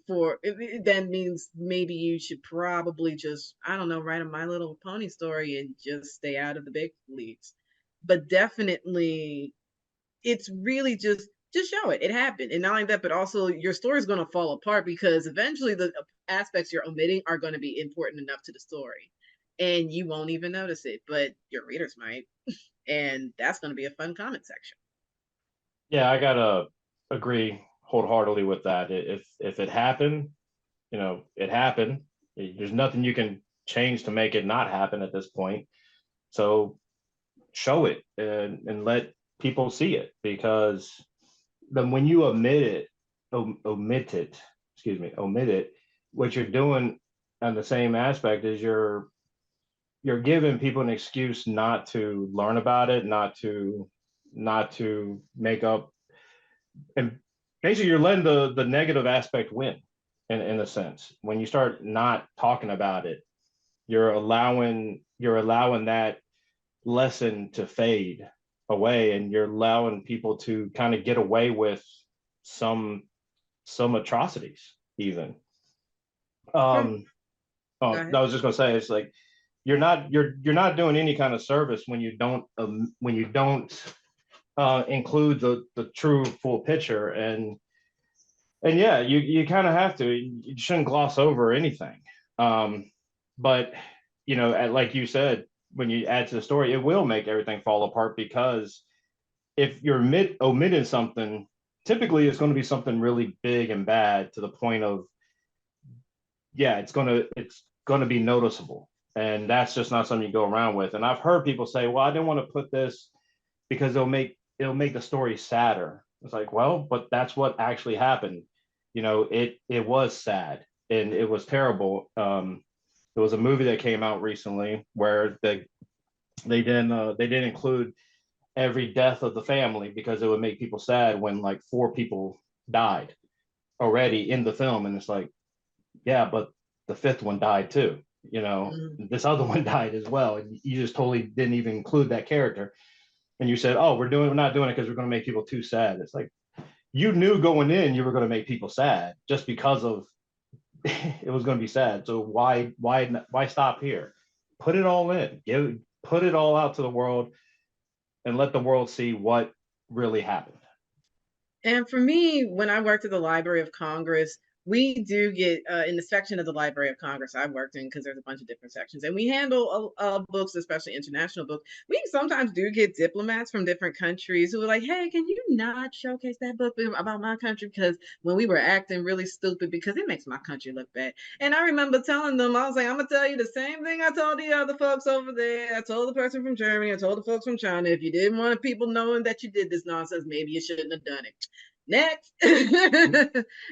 that means maybe you should probably just, I don't know, write a My Little Pony story and just stay out of the big leagues. But definitely, it's really just show it. It happened. And not only that, but also your story is going to fall apart, because eventually the aspects you're omitting are going to be important enough to the story, and you won't even notice it, but your readers might. And that's going to be a fun comment section. Yeah, I gotta agree wholeheartedly with that. If it happened, it happened. There's nothing you can change to make it not happen at this point. So show it and let people see it, because then when you omit it, what you're doing on the same aspect is you're giving people an excuse not to learn about it, not to make up, and basically you're letting the negative aspect win in a sense. When you start not talking about it, you're allowing that lesson to fade away, and you're allowing people to kind of get away with some atrocities even. I was just gonna say, it's like you're not doing any kind of service when you don't include the true full picture. And yeah, you kind of have to. You shouldn't gloss over anything. But like you said, when you add to the story, it will make everything fall apart, because if you're omitting something, typically it's going to be something really big and bad, to the point of, yeah, it's going to be noticeable. And that's just not something you go around with. And I've heard people say, well, I didn't want to put this because it'll make the story sadder. It's like, well, but that's what actually happened. It was sad and it was terrible. There was a movie that came out recently where they didn't include every death of the family, because it would make people sad when like 4 people died already in the film. And it's like, yeah, but the 5th one died too. This other one died as well. And you just totally didn't even include that character. And you said, oh, we're not doing it because we're going to make people too sad. It's like, you knew going in you were going to make people sad just because of it was going to be sad. So why stop here? Put it all in. Put it all out to the world and let the world see what really happened. And for me, when I worked at the Library of Congress, we do get in the section of the Library of Congress I worked in, because there's a bunch of different sections, and we handle books, especially international books. We sometimes do get diplomats from different countries who are like, hey, can you not showcase that book about my country? Because when we were acting really stupid, because it makes my country look bad. And I remember telling them, I was like, I'm going to tell you the same thing I told the other folks over there. I told the person from Germany, I told the folks from China, if you didn't want people knowing that you did this nonsense, maybe you shouldn't have done it. Next.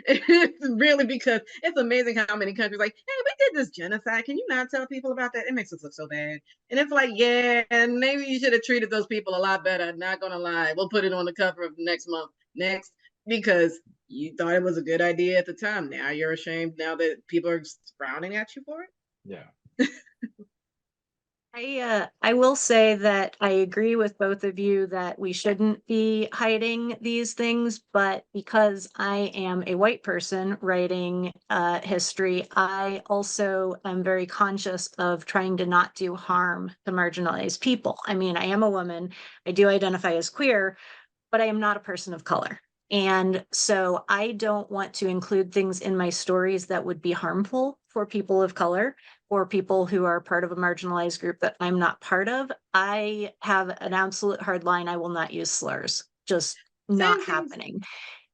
It's really, because it's amazing how many countries like, hey, we did this genocide. Can you not tell people about that? It makes us look so bad. And it's like, yeah, and maybe you should have treated those people a lot better. Not gonna lie. We'll put it on the cover of next month. Next. Because you thought it was a good idea at the time. Now you're ashamed now that people are frowning at you for it. Yeah. I will say that I agree with both of you that we shouldn't be hiding these things, but because I am a white person writing history, I also am very conscious of trying to not do harm to marginalized people. I mean, I am a woman, I do identify as queer, but I am not a person of color. And so I don't want to include things in my stories that would be harmful for people of color or people who are part of a marginalized group that I'm not part of. I have an absolute hard line. I will not use slurs, just not happening.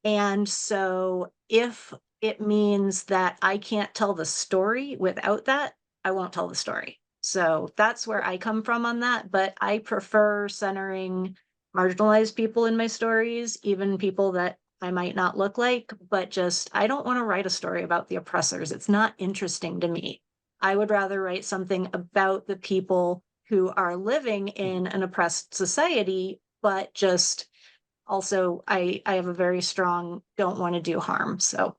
And so if it means that I can't tell the story without that, I won't tell the story. So that's where I come from on that. But I prefer centering marginalized people in my stories, even people that I might not look like, but just, I don't want to write a story about the oppressors. It's not interesting to me. I would rather write something about the people who are living in an oppressed society, but just also I have a very strong don't want to do harm. So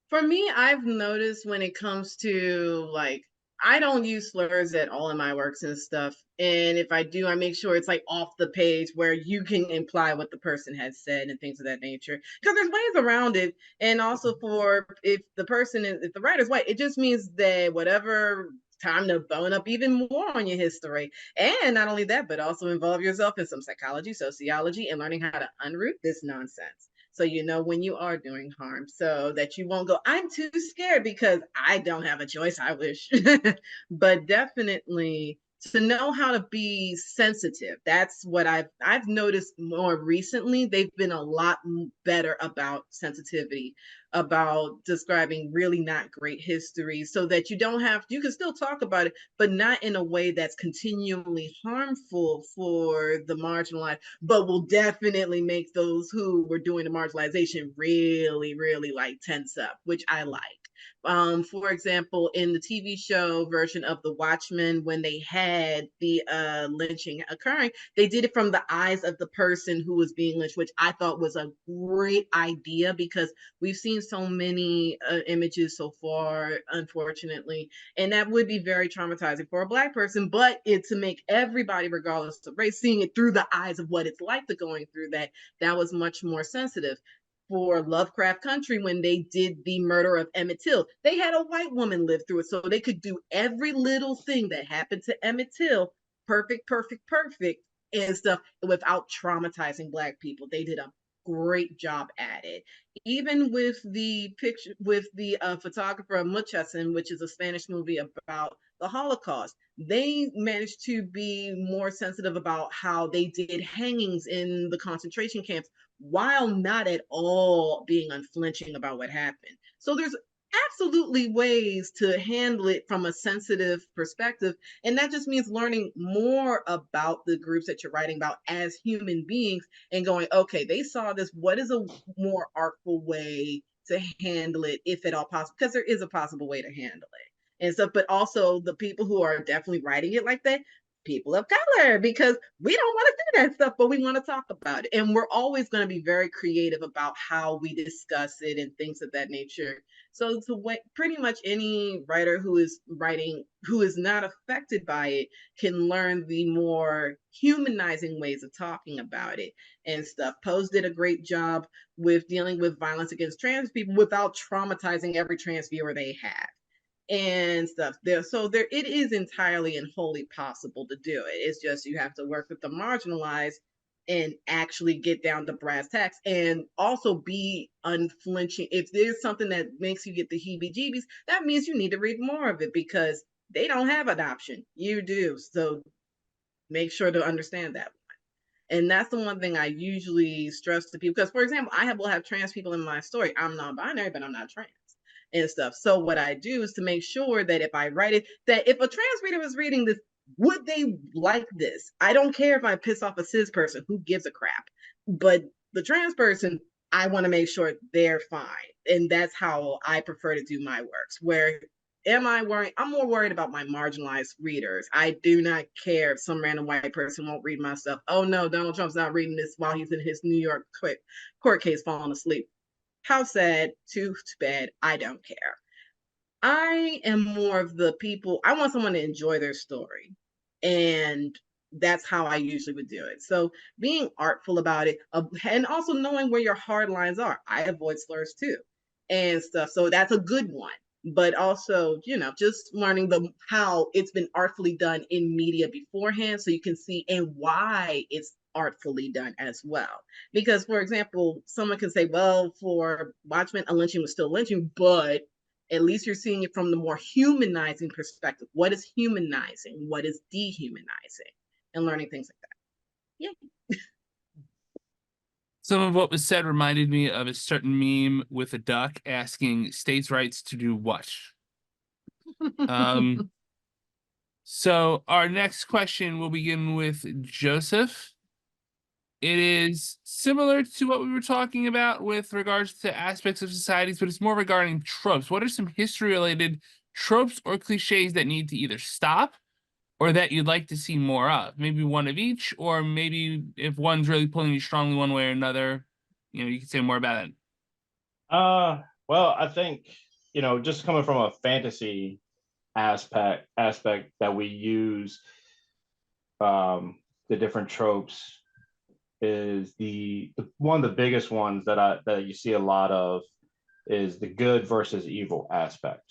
for me, I've noticed when it comes to like, I don't use slurs at all in my works and stuff. And if I do, I make sure it's like off the page where you can imply what the person has said and things of that nature. Because there's ways around it. And also if the writer's white, it just means that whatever time to bone up even more on your history. And not only that, but also involve yourself in some psychology, sociology, and learning how to unroot this nonsense. So you know when you are doing harm, so that you won't go, I'm too scared because I don't have a choice, I wish. But definitely to know how to be sensitive. That's what I've noticed more recently. They've been a lot better about sensitivity, about describing really not great history, so that you can still talk about it, but not in a way that's continually harmful for the marginalized, but will definitely make those who were doing the marginalization really, really like tense up, which I like. For example, in the TV show version of The Watchmen, when they had the lynching occurring, they did it from the eyes of the person who was being lynched, which I thought was a great idea, because we've seen so many images so far, unfortunately, and that would be very traumatizing for a Black person. But to make everybody, regardless of race, seeing it through the eyes of what it's like to going through that was much more sensitive. For Lovecraft Country, when they did the murder of Emmett Till, they had a white woman live through it, so they could do every little thing that happened to Emmett Till perfect, perfect, perfect, and stuff without traumatizing Black people. They did a great job at it. Even with the picture, with the photographer Munchausen, which is a Spanish movie about the Holocaust, they managed to be more sensitive about how they did hangings in the concentration camps while not at all being unflinching about what happened. So there's absolutely ways to handle it from a sensitive perspective. And that just means learning more about the groups that you're writing about as human beings and going, okay, they saw this. What is a more artful way to handle it, if at all possible? Because there is a possible way to handle it and stuff. But also the people who are definitely writing it like that, people of color, because we don't want to do that stuff, but we want to talk about it. And we're always going to be very creative about how we discuss it and things of that nature. So pretty much any writer who is writing, who is not affected by it, can learn the more humanizing ways of talking about it and stuff. Pose did a great job with dealing with violence against trans people without traumatizing every trans viewer they have and stuff there. So there, it is entirely and wholly possible to do it. It's just you have to work with the marginalized and actually get down to brass tacks, and also be unflinching. If there's something that makes you get the heebie-jeebies, that means you need to read more of it, because they don't have an option. You do. So make sure to understand that. And that's the one thing I usually stress to people. Because, for example, will have trans people in my story. I'm non-binary, but I'm not trans and stuff. So what I do is to make sure that if I write it, that if a trans reader is reading this, would they like this? I don't care if I piss off a cis person, who gives a crap? But the trans person, I want to make sure they're fine. And that's how I prefer to do my works. Where am I worried? I'm more worried about my marginalized readers. I do not care if some random white person won't read my stuff. Oh no, Donald Trump's not reading this while he's in his New York court case falling asleep. How sad, too bad, I don't care. I am more of the people, I want someone to enjoy their story. And that's how I usually would do it. So being artful about it, and also knowing where your hard lines are. I avoid slurs too and stuff. So that's a good one. But also, just learning how it's been artfully done in media beforehand, so you can see and why it's artfully done as well. Because, for example, someone can say, well, for Watchmen, a lynching was still lynching, but at least you're seeing it from the more humanizing perspective. What is humanizing? What is dehumanizing? And learning things like that. Yeah. Some of what was said reminded me of a certain meme with a duck asking states' rights to do what? So our next question will begin with Joseph. It is similar to what we were talking about with regards to aspects of societies, but it's more regarding tropes. What are some history-related tropes or cliches that need to either stop or that you'd like to see more of? Maybe one of each, or maybe if one's really pulling you strongly one way or another, you can say more about it. Well, I think, just coming from a fantasy aspect that we use, the different tropes is the one of the biggest ones that you see a lot of is the good versus evil aspect.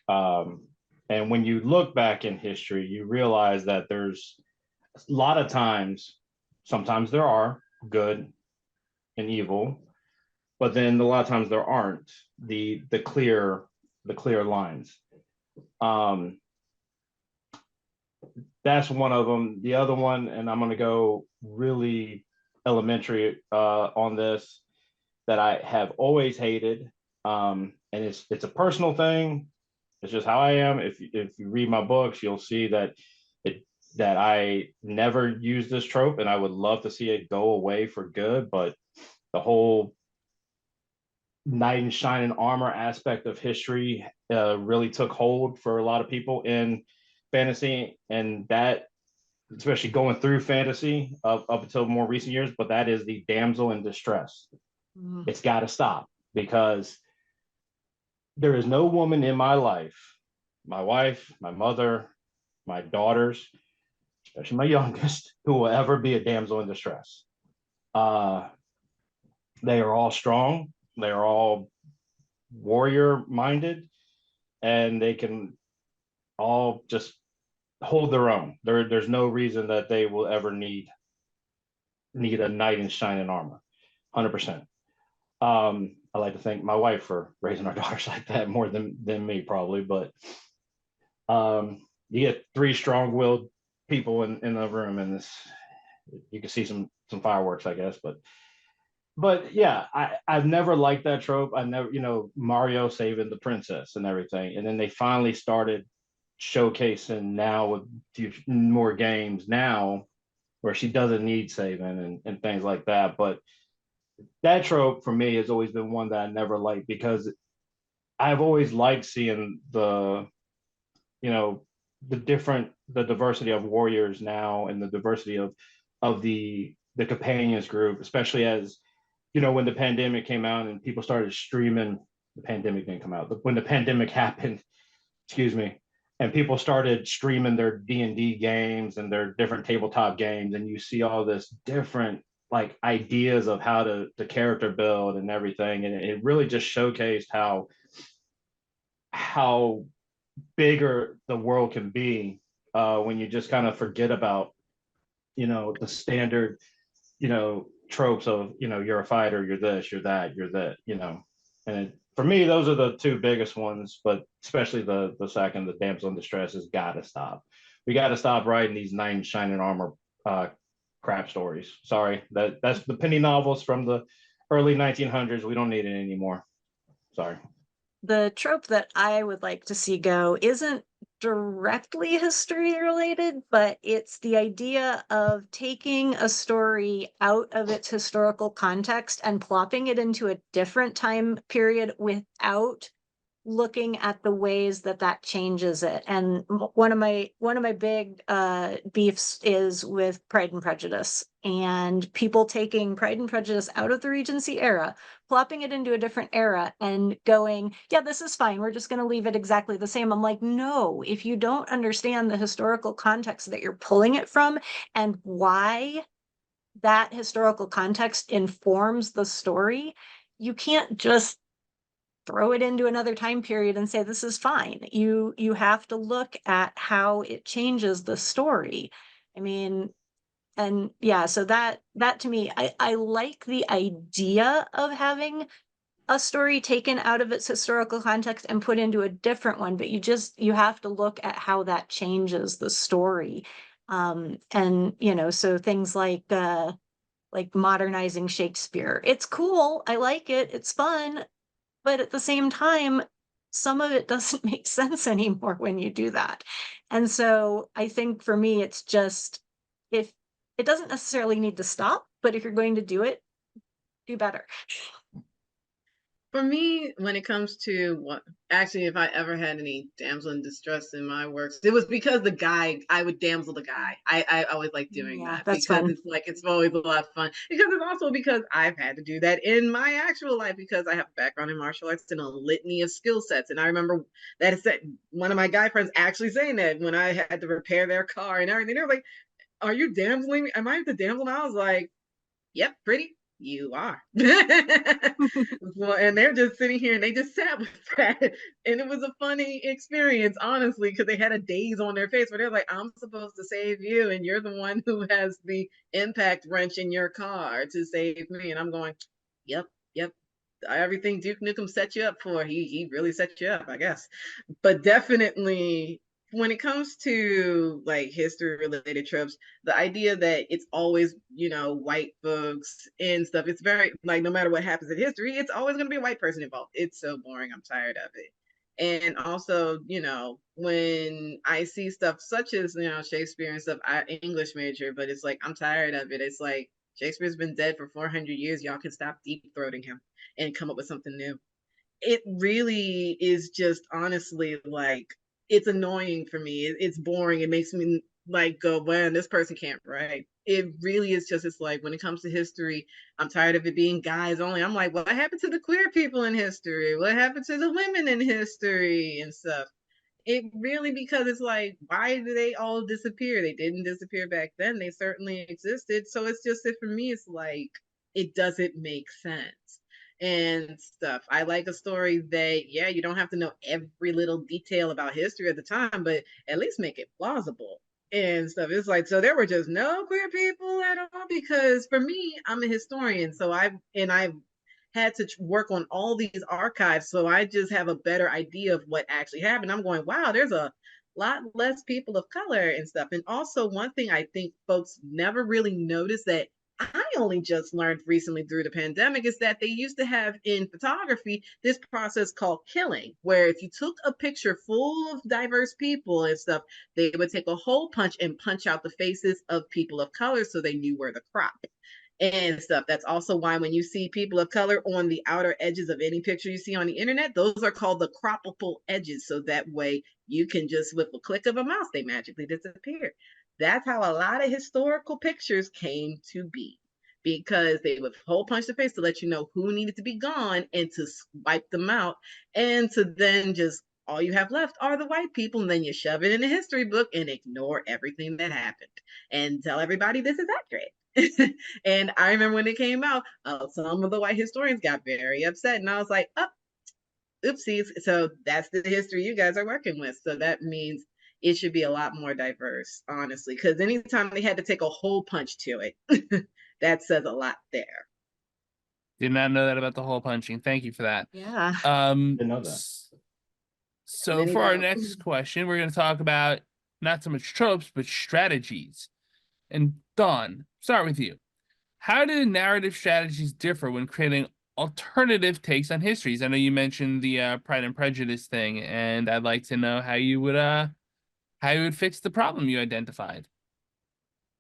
And when you look back in history, you realize that there's a lot of times, sometimes there are good and evil, but then a lot of times there aren't the clear lines. That's one of them. The other one, and I'm going to go really elementary on this, that I have always hated, and it's a personal thing. It's just how I am. If you read my books, you'll see that I never use this trope, and I would love to see it go away for good. But the whole knight in shining armor aspect of history really took hold for a lot of people in fantasy, and that, especially going through fantasy up until more recent years, but that is the damsel in distress. It's got to stop, because there is no woman in my life, my wife, my mother, my daughters, especially my youngest, who will ever be a damsel in distress. They are all strong. They are all warrior minded, and they can all just hold their own. There's no reason that they will ever need a knight in shining armor. 100%. I like to thank my wife for raising our daughters like that more than me, probably. But you get three strong-willed people in the room, and you can see some fireworks, I guess. But yeah, I've never liked that trope. I never, Mario saving the princess and everything, and then they finally started showcasing now with more games now where she doesn't need saving and things like that. But that trope for me has always been one that I never liked, because I've always liked seeing the diversity of warriors now, and the diversity of the companions group, especially as when the pandemic came out and people started streaming. The pandemic didn't come out, but when the pandemic happened, excuse me, and people started streaming their D&D games and their different tabletop games, and you see all this different like ideas of how to character build and everything, and it really just showcased how bigger the world can be when you just kind of forget about the standard tropes of you're a fighter, you're this, you're that, you're that, and for me those are the two biggest ones. But especially the second, the damsel in distress, has got to stop. We got to stop writing these knight in shining armor crap stories. Sorry, that's the penny novels from the early 1900s. We don't need it anymore. Sorry. The trope that I would like to see go isn't directly history related, but it's the idea of taking a story out of its historical context and plopping it into a different time period without looking at the ways that changes it. And one of my big beefs is with Pride and Prejudice, and people taking Pride and Prejudice out of the Regency era, plopping it into a different era and going, yeah, this is fine, we're just going to leave it exactly the same. I'm like, no, if you don't understand the historical context that you're pulling it from and why that historical context informs the story, you can't just throw it into another time period and say this is fine. You have to look at how it changes the story. I mean, and yeah, so that to me, I like the idea of having a story taken out of its historical context and put into a different one, but you have to look at how that changes the story. And so things like modernizing Shakespeare, it's cool, I like it, it's fun, but at the same time, some of it doesn't make sense anymore when you do that. And so I think for me, it's just, if it doesn't necessarily need to stop, but if you're going to do it, do better. For me, when it comes to if I ever had any damsel in distress in my works, it was because I would damsel the guy. I always like doing that that's because fun. it's always a lot of fun. Because it's also because I've had to do that in my actual life, because I have a background in martial arts and a litany of skill sets. And I remember that one of my guy friends actually saying that when I had to repair their car and everything. They were like, "Are you damseling me? Am I the damsel?" And I was like, "Yep, pretty. You are." Well, and they're just sitting here and they just sat with that. And it was a funny experience, honestly, because they had a daze on their face where they're like, "I'm supposed to save you, and you're the one who has the impact wrench in your car to save me." And I'm going, yep, everything Duke Nukem set you up for, he really set you up, I guess. But definitely when it comes to like history related tropes, the idea that it's always, you know, white folks and stuff, it's very like no matter what happens in history, it's always going to be a white person involved. It's so boring. I'm tired of it. And also, you know, when I see stuff such as, you know, Shakespeare and stuff, I English major, but it's like I'm tired of it. It's like Shakespeare's been dead for 400 years. Y'all can stop deep throating him and come up with something new. It really is just honestly like it's annoying for me. It's boring. It makes me like go, man, this person can't write. It really is just, it's like when it comes to history, I'm tired of it being guys only. I'm like, what happened to the queer people in history? What happened to the women in history and stuff? It really, because it's like, why do they all disappear? They didn't disappear back then. They certainly existed. So it's just that for me, it's like it doesn't make sense and stuff. I like a story that, yeah, you don't have to know every little detail about history at the time, but at least make it plausible and stuff. It's like, so there were just no queer people at all, because for me, I'm a historian, so I've had to work on all these archives, so I just have a better idea of what actually happened. I'm going, wow, there's a lot less people of color and stuff. And also, one thing I think folks never really notice that I only just learned recently through the pandemic is that they used to have in photography this process called killing, where if you took a picture full of diverse people and stuff, they would take a hole punch and punch out the faces of people of color so they knew where to crop and stuff. That's also why when you see people of color on the outer edges of any picture you see on the internet, those are called the croppable edges. So that way you can just, with a click of a mouse, they magically disappear. That's how a lot of historical pictures came to be, because they would hole punch the face to let you know who needed to be gone and to wipe them out, and to then just all you have left are the white people, and then you shove it in a history book and ignore everything that happened and tell everybody this is accurate. And I remember when it came out, some of the white historians got very upset, and I was like, oh, oopsies. So that's the history you guys are working with. So that means it should be a lot more diverse, honestly, because anytime they had to take a hole punch to it, that says a lot there. Did not know that about the hole punching. Thank you for that. Yeah. Didn't know that. So for our next question, we're going to talk about not so much tropes, but strategies. And Dawn, start with you. How do narrative strategies differ when creating alternative takes on histories? I know you mentioned the Pride and Prejudice thing, and I'd like to know how you would fix the problem you identified.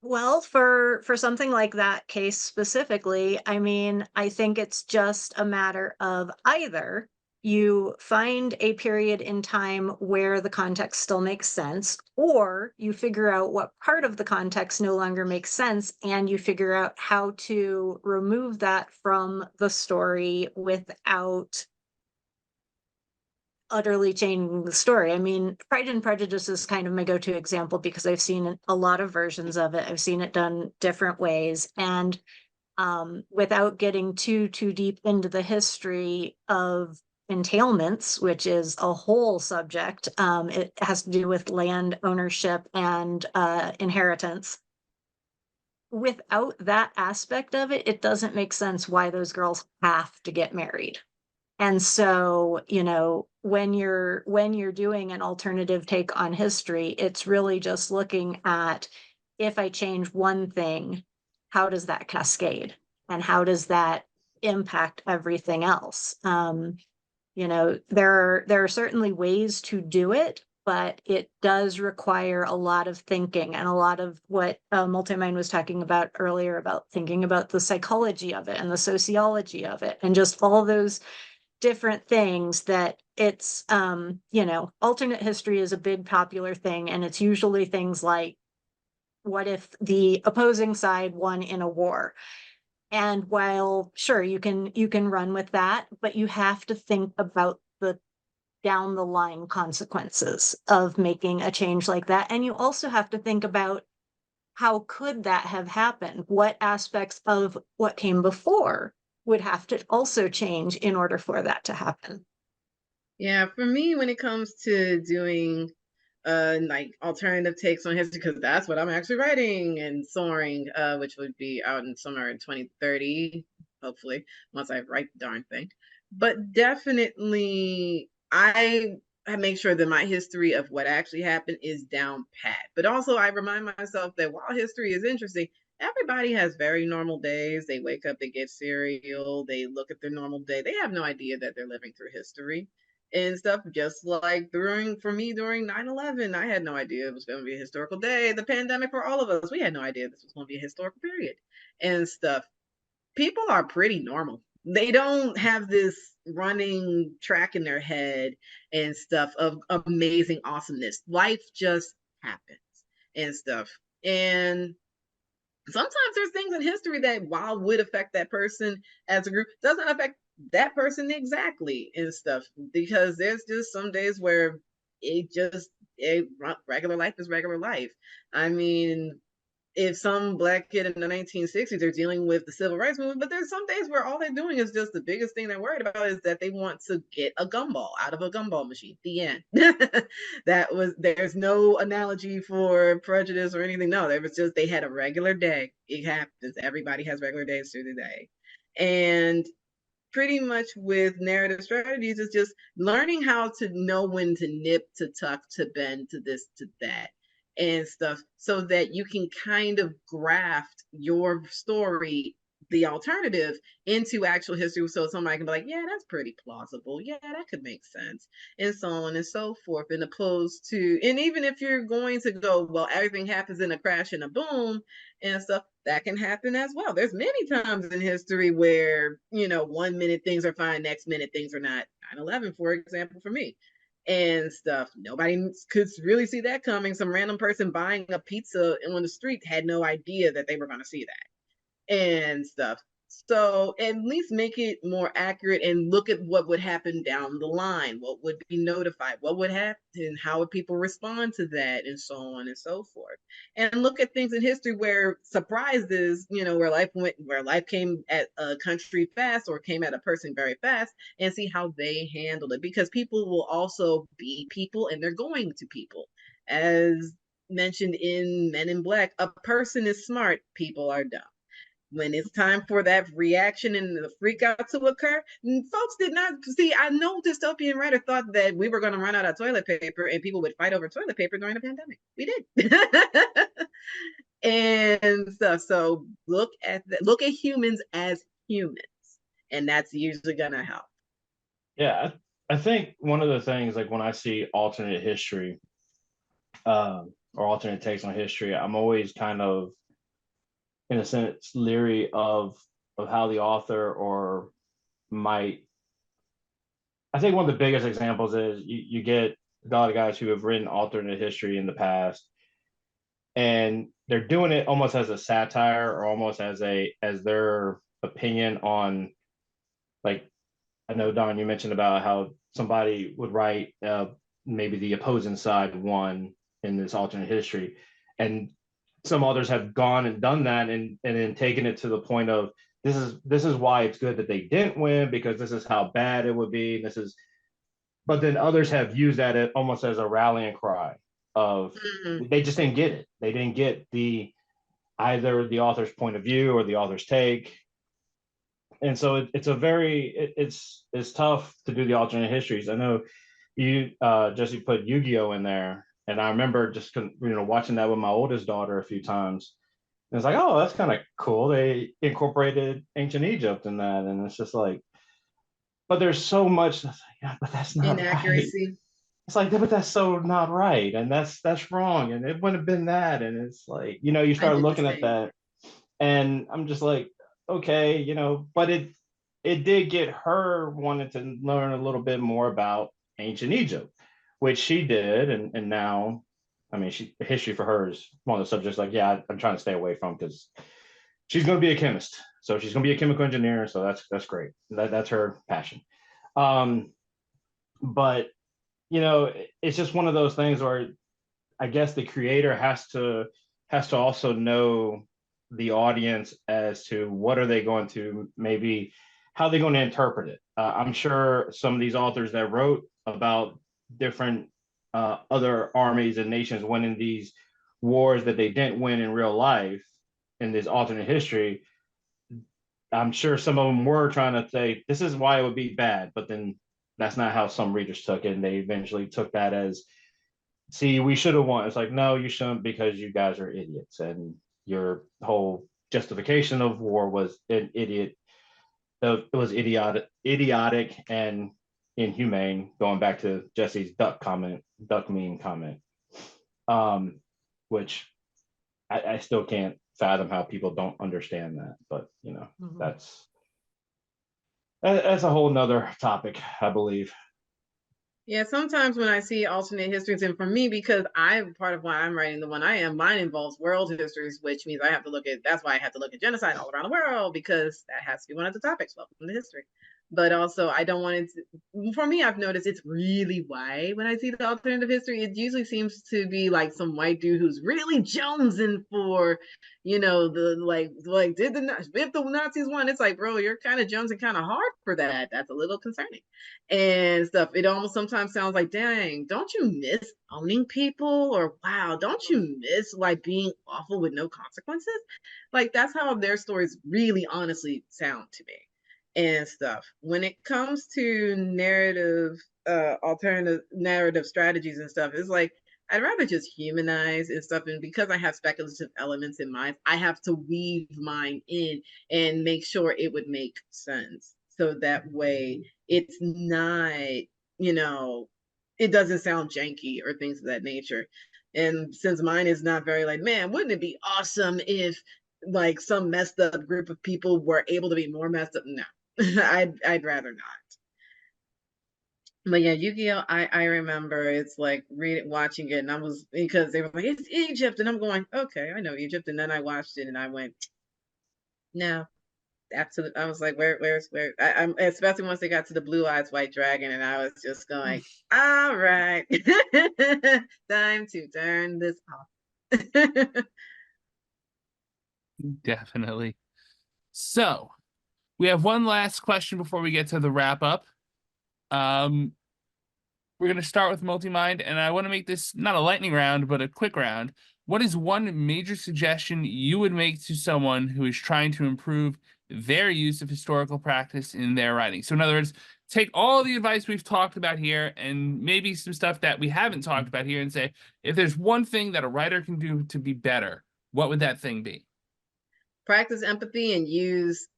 Well, for something like that case specifically, I mean, I think it's just a matter of either you find a period in time where the context still makes sense, or you figure out what part of the context no longer makes sense, and you figure out how to remove that from the story without utterly changing the story. I mean, Pride and Prejudice is kind of my go-to example because I've seen a lot of versions of it. I've seen it done different ways, and without getting too deep into the history of entailments, which is a whole subject, it has to do with land ownership and inheritance. Without that aspect of it, it doesn't make sense why those girls have to get married. And so, you know, when you're doing an alternative take on history, it's really just looking at, if I change one thing, how does that cascade? And how does that impact everything else? You know, there are certainly ways to do it, but it does require a lot of thinking, and a lot of what MultiMind was talking about earlier, about thinking about the psychology of it and the sociology of it, and just all those different things that it's, you know, alternate history is a big popular thing, and it's usually things like, what if the opposing side won in a war? And while sure, you can run with that, but you have to think about the down the line consequences of making a change like that. And you also have to think about, how could that have happened? What aspects of what came before would have to also change in order for that to happen? Yeah, for me, when it comes to doing like alternative takes on history, because that's what I'm actually writing and soaring, which would be out in somewhere in 2030, hopefully, once I write the darn thing. But definitely, I make sure that my history of what actually happened is down pat. But also, I remind myself that while history is interesting, everybody has very normal days. They wake up, they get cereal, they look at their normal day. They have no idea that they're living through history and stuff. Just like during 9/11, I had no idea it was going to be a historical day. The pandemic for all of us, we had no idea this was going to be a historical period and stuff. People are pretty normal. They don't have this running track in their head and stuff of amazing awesomeness. Life just happens and stuff. And sometimes there's things in history that, while would affect that person as a group, doesn't affect that person exactly and stuff, because there's just some days where regular life is regular life. I mean, if some Black kid in the 1960s are dealing with the civil rights movement, but there's some days where all they're doing is just, the biggest thing they're worried about is that they want to get a gumball out of a gumball machine. The end. There's no analogy for prejudice or anything. No, there was just, they had a regular day. It happens. Everybody has regular days through the day. And pretty much with narrative strategies is just learning how to know when to nip, to tuck, to bend, to this, to that and stuff, so that you can kind of graft your story, the alternative, into actual history, so somebody can be like, yeah, that's pretty plausible, yeah, that could make sense, and so on and so forth. And opposed to, and even if you're going to go, well, everything happens in a crash and a boom and stuff, that can happen as well. There's many times in history where, 1 minute things are fine, next minute things are not. 9/11, for example, for me and stuff. Nobody could really see that coming. Some random person buying a pizza on the street had no idea that they were going to see that and stuff. So at least make it more accurate and look at what would happen down the line, what would be notified, what would happen, how would people respond to that, and so on and so forth. And look at things in history where surprises, where life came at a country fast or came at a person very fast, and see how they handled it. Because people will also be people, and they're going to people. As mentioned in Men in Black, a person is smart, people are dumb. When it's time for that reaction and the freak out to occur, folks did not see. I know dystopian writer thought that we were going to run out of toilet paper and people would fight over toilet paper during the pandemic. We did. And stuff. So look at humans as humans, and that's usually going to help. Yeah, I think one of the things, like when I see alternate history or alternate takes on history, I'm always kind of, in a sense, leery of how the author or might. I think one of the biggest examples is you get a lot of guys who have written alternate history in the past, and they're doing it almost as a satire or almost as their opinion on, like, I know, Don, you mentioned about how somebody would write maybe the opposing side won in this alternate history, and some authors have gone and done that and then taken it to the point of, this is why it's good that they didn't win, because this is how bad it would be. But then others have used that almost as a rallying cry of, they just didn't get it. They didn't get either the author's point of view or the author's take. And so it's tough to do the alternate histories. I know you, Jesse, put Yu-Gi-Oh in there, and I remember just watching that with my oldest daughter a few times. And it's like, oh, that's kind of cool. They incorporated ancient Egypt in that, and it's just like, but there's so much that's like, yeah, but that's not Inaccuracy. right. It's like, but that's so not right, and that's wrong, and it wouldn't have been that, and it's like, you start looking at that, and I'm just like, okay, but it did get her wanting to learn a little bit more about ancient Egypt, which she did, and now, I mean, history for her is one of the subjects, like, yeah, I'm trying to stay away from, because she's going to be a chemist, so she's going to be a chemical engineer, so that's great. That's her passion. But it's just one of those things where I guess the creator has to also know the audience as to what are they going to, maybe how they're going to interpret it. I'm sure some of these authors that wrote about different other armies and nations winning these wars that they didn't win in real life in this alternate history, I'm sure some of them were trying to say this is why it would be bad, but then that's not how some readers took it, and they eventually took that as, see, we should have won. It's like, no, you shouldn't, because you guys are idiots, and your whole justification of war was an idiot. It was idiotic and inhumane. Going back to Jesse's duck meme comment, which I still can't fathom how people don't understand that. But that's a whole nother topic, I believe. Yeah, sometimes when I see alternate histories, and for me, because I'm part of why I'm writing the one I am, mine involves world histories, which means I have to look at, that's why I have to look at genocide all around the world, because that has to be one of the topics. Welcome to history. But also, I don't want it to, for me, I've noticed it's really white when I see the alternative history. It usually seems to be like some white dude who's really jonesing for, the did if the Nazis won, it's like, bro, you're kind of jonesing kind of hard for that. That's a little concerning and stuff. It almost sometimes sounds like, dang, don't you miss owning people? Or wow, don't you miss like being awful with no consequences? Like that's how their stories really honestly sound to me and stuff. When it comes to narrative, alternative narrative strategies and stuff, it's like I'd rather just humanize and stuff. And because I have speculative elements in mine, I have to weave mine in and make sure it would make sense. So that way it's not, it doesn't sound janky or things of that nature. And since mine is not very like, man, wouldn't it be awesome if like some messed up group of people were able to be more messed up? No, I'd rather not. But yeah, Yu-Gi-Oh! I remember it's like watching it, and I was, because they were like, it's Egypt, and I'm going, okay, I know Egypt, and then I watched it, and I went, no, absolutely. I was like, where's I'm especially once they got to the blue eyes white dragon, and I was just going, all right, time to turn this off. Definitely. So we have one last question before we get to the wrap up. We're going to start with MultiMind, and I want to make this not a lightning round, but a quick round. What is one major suggestion you would make to someone who is trying to improve their use of historical practice in their writing? So in other words, take all the advice we've talked about here and maybe some stuff that we haven't talked about here and say, if there's one thing that a writer can do to be better, what would that thing be? Practice empathy and use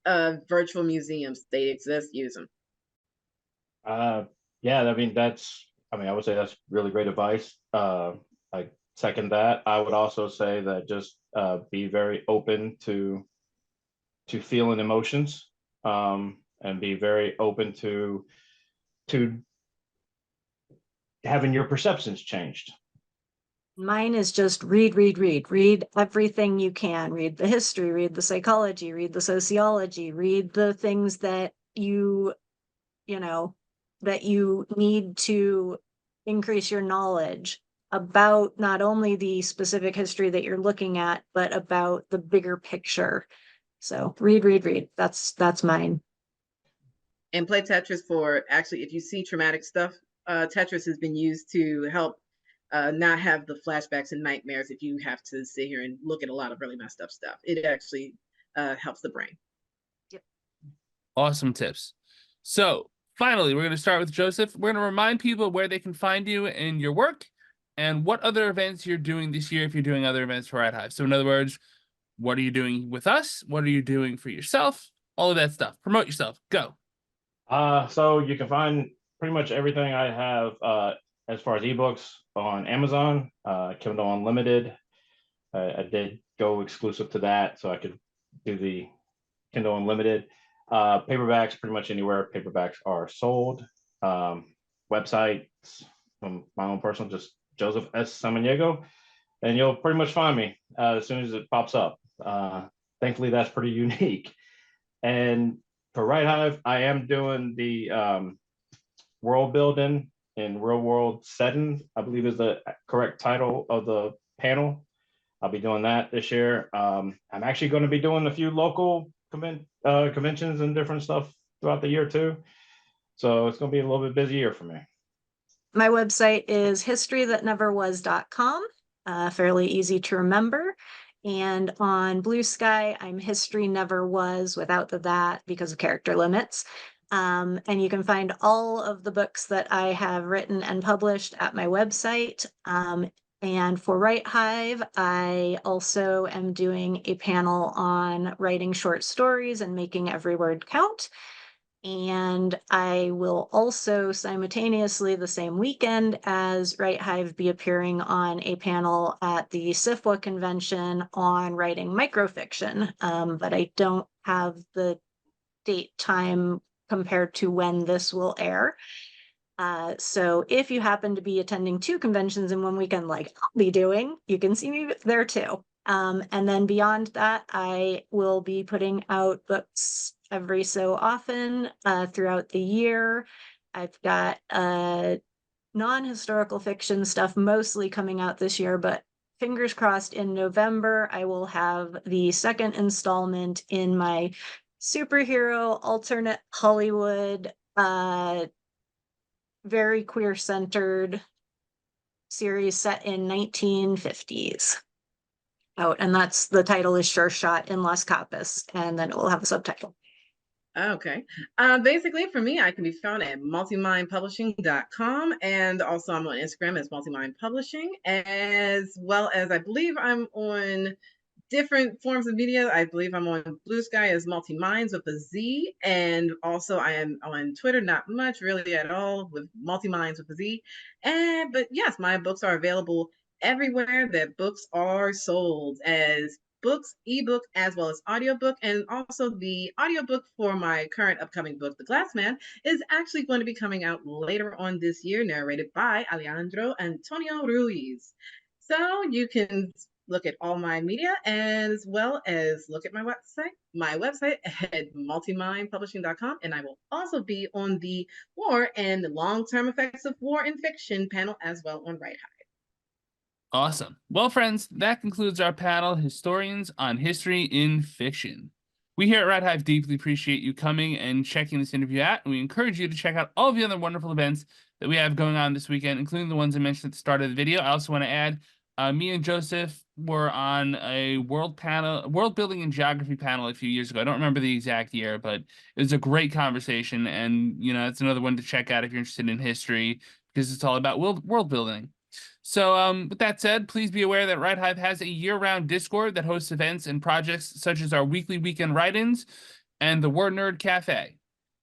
virtual museums. They exist, use them. Yeah, I would say that's really great advice. I second that. I would also say that just be very open to feeling emotions, and be very open to having your perceptions changed. Mine is just read everything you can. Read the history, read the psychology, read the sociology, read the things that that you need to increase your knowledge about not only the specific history that you're looking at, but about the bigger picture. So read. That's mine. And play Tetris for, actually, if you see traumatic stuff, Tetris has been used to help not have the flashbacks and nightmares if you have to sit here and look at a lot of really messed up stuff. It actually helps the brain. Yep. Awesome tips. So finally, we're going to start with Joseph. We're going to remind people where they can find you and your work and what other events you're doing this year if you're doing other events for WriteHive. So in other words, what are you doing with us? What are you doing for yourself? All of that stuff. Promote yourself. Go. So you can find pretty much everything I have as far as ebooks on Amazon, Kindle Unlimited. I did go exclusive to that, so I could do the Kindle Unlimited. Paperbacks, pretty much anywhere paperbacks are sold. Websites, from my own personal, just Joseph S. Samaniego, and you'll pretty much find me as soon as it pops up. Thankfully, that's pretty unique. And for WriteHive, I am doing the world building in real world settings, I believe is the correct title of the panel. I'll be doing that this year. I'm actually going to be doing a few local conventions and different stuff throughout the year too. So it's going to be a little bit busy year for me. My website is historythatneverwas.com. Fairly easy to remember. And on Blue Sky, I'm History Never Was without the that because of character limits. And you can find all of the books that I have written and published at my website. And for WriteHive, I also am doing a panel on writing short stories and making every word count. And I will also simultaneously the same weekend as WriteHive be appearing on a panel at the SIFWA convention on writing microfiction. But I don't have the date time compared to when this will air. So if you happen to be attending 2 conventions in one weekend, like I'll be doing, you can see me there too. And then beyond that, I will be putting out books every so often throughout the year. I've got non-historical fiction stuff mostly coming out this year, but fingers crossed in November, I will have the 2nd installment in my superhero alternate Hollywood very queer-centered series set in 1950s out, and that's the title is Sure Shot in Las Capas, and then it will have a subtitle. Okay. Basically, for me, I can be found at multimindpublishing.com, and also I'm on Instagram as MultiMind Publishing, as well as I believe I'm on different forms of media. I believe I'm on Blue Sky as MultiMinds with a Z, and also I am on Twitter, not much really at all, with MultiMinds with a Z. But yes, my books are available everywhere that books are sold, as books, ebook, as well as audiobook. And also the audiobook for my current upcoming book, The Glass Man, is actually going to be coming out later on this year, narrated by Alejandro Antonio Ruiz. So you can look at all my media as well as look at my website at multimindpublishing.com. And I will also be on the War and the Long-Term Effects of War in Fiction panel as well on WriteHive. Awesome. Well, friends, that concludes our panel, Historians on History in Fiction. We here at WriteHive deeply appreciate you coming and checking this interview out, and we encourage you to check out all of the other wonderful events that we have going on this weekend, including the ones I mentioned at the start of the video. I also want to add, me and Joseph were on a world building and geography panel a few years ago. I don't remember the exact year, but it was a great conversation, and it's another one to check out if you're interested in history, because it's all about world building. So with that said, please be aware that WriteHive has a year-round Discord that hosts events and projects such as our weekly weekend write-ins and the Word Nerd Cafe.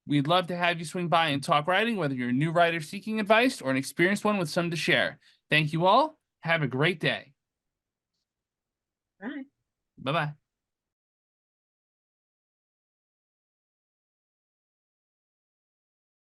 We'd love to have you swing by and talk writing, whether you're a new writer seeking advice or an experienced one with some to share. Thank you all. Have a great day. Bye. Bye-bye.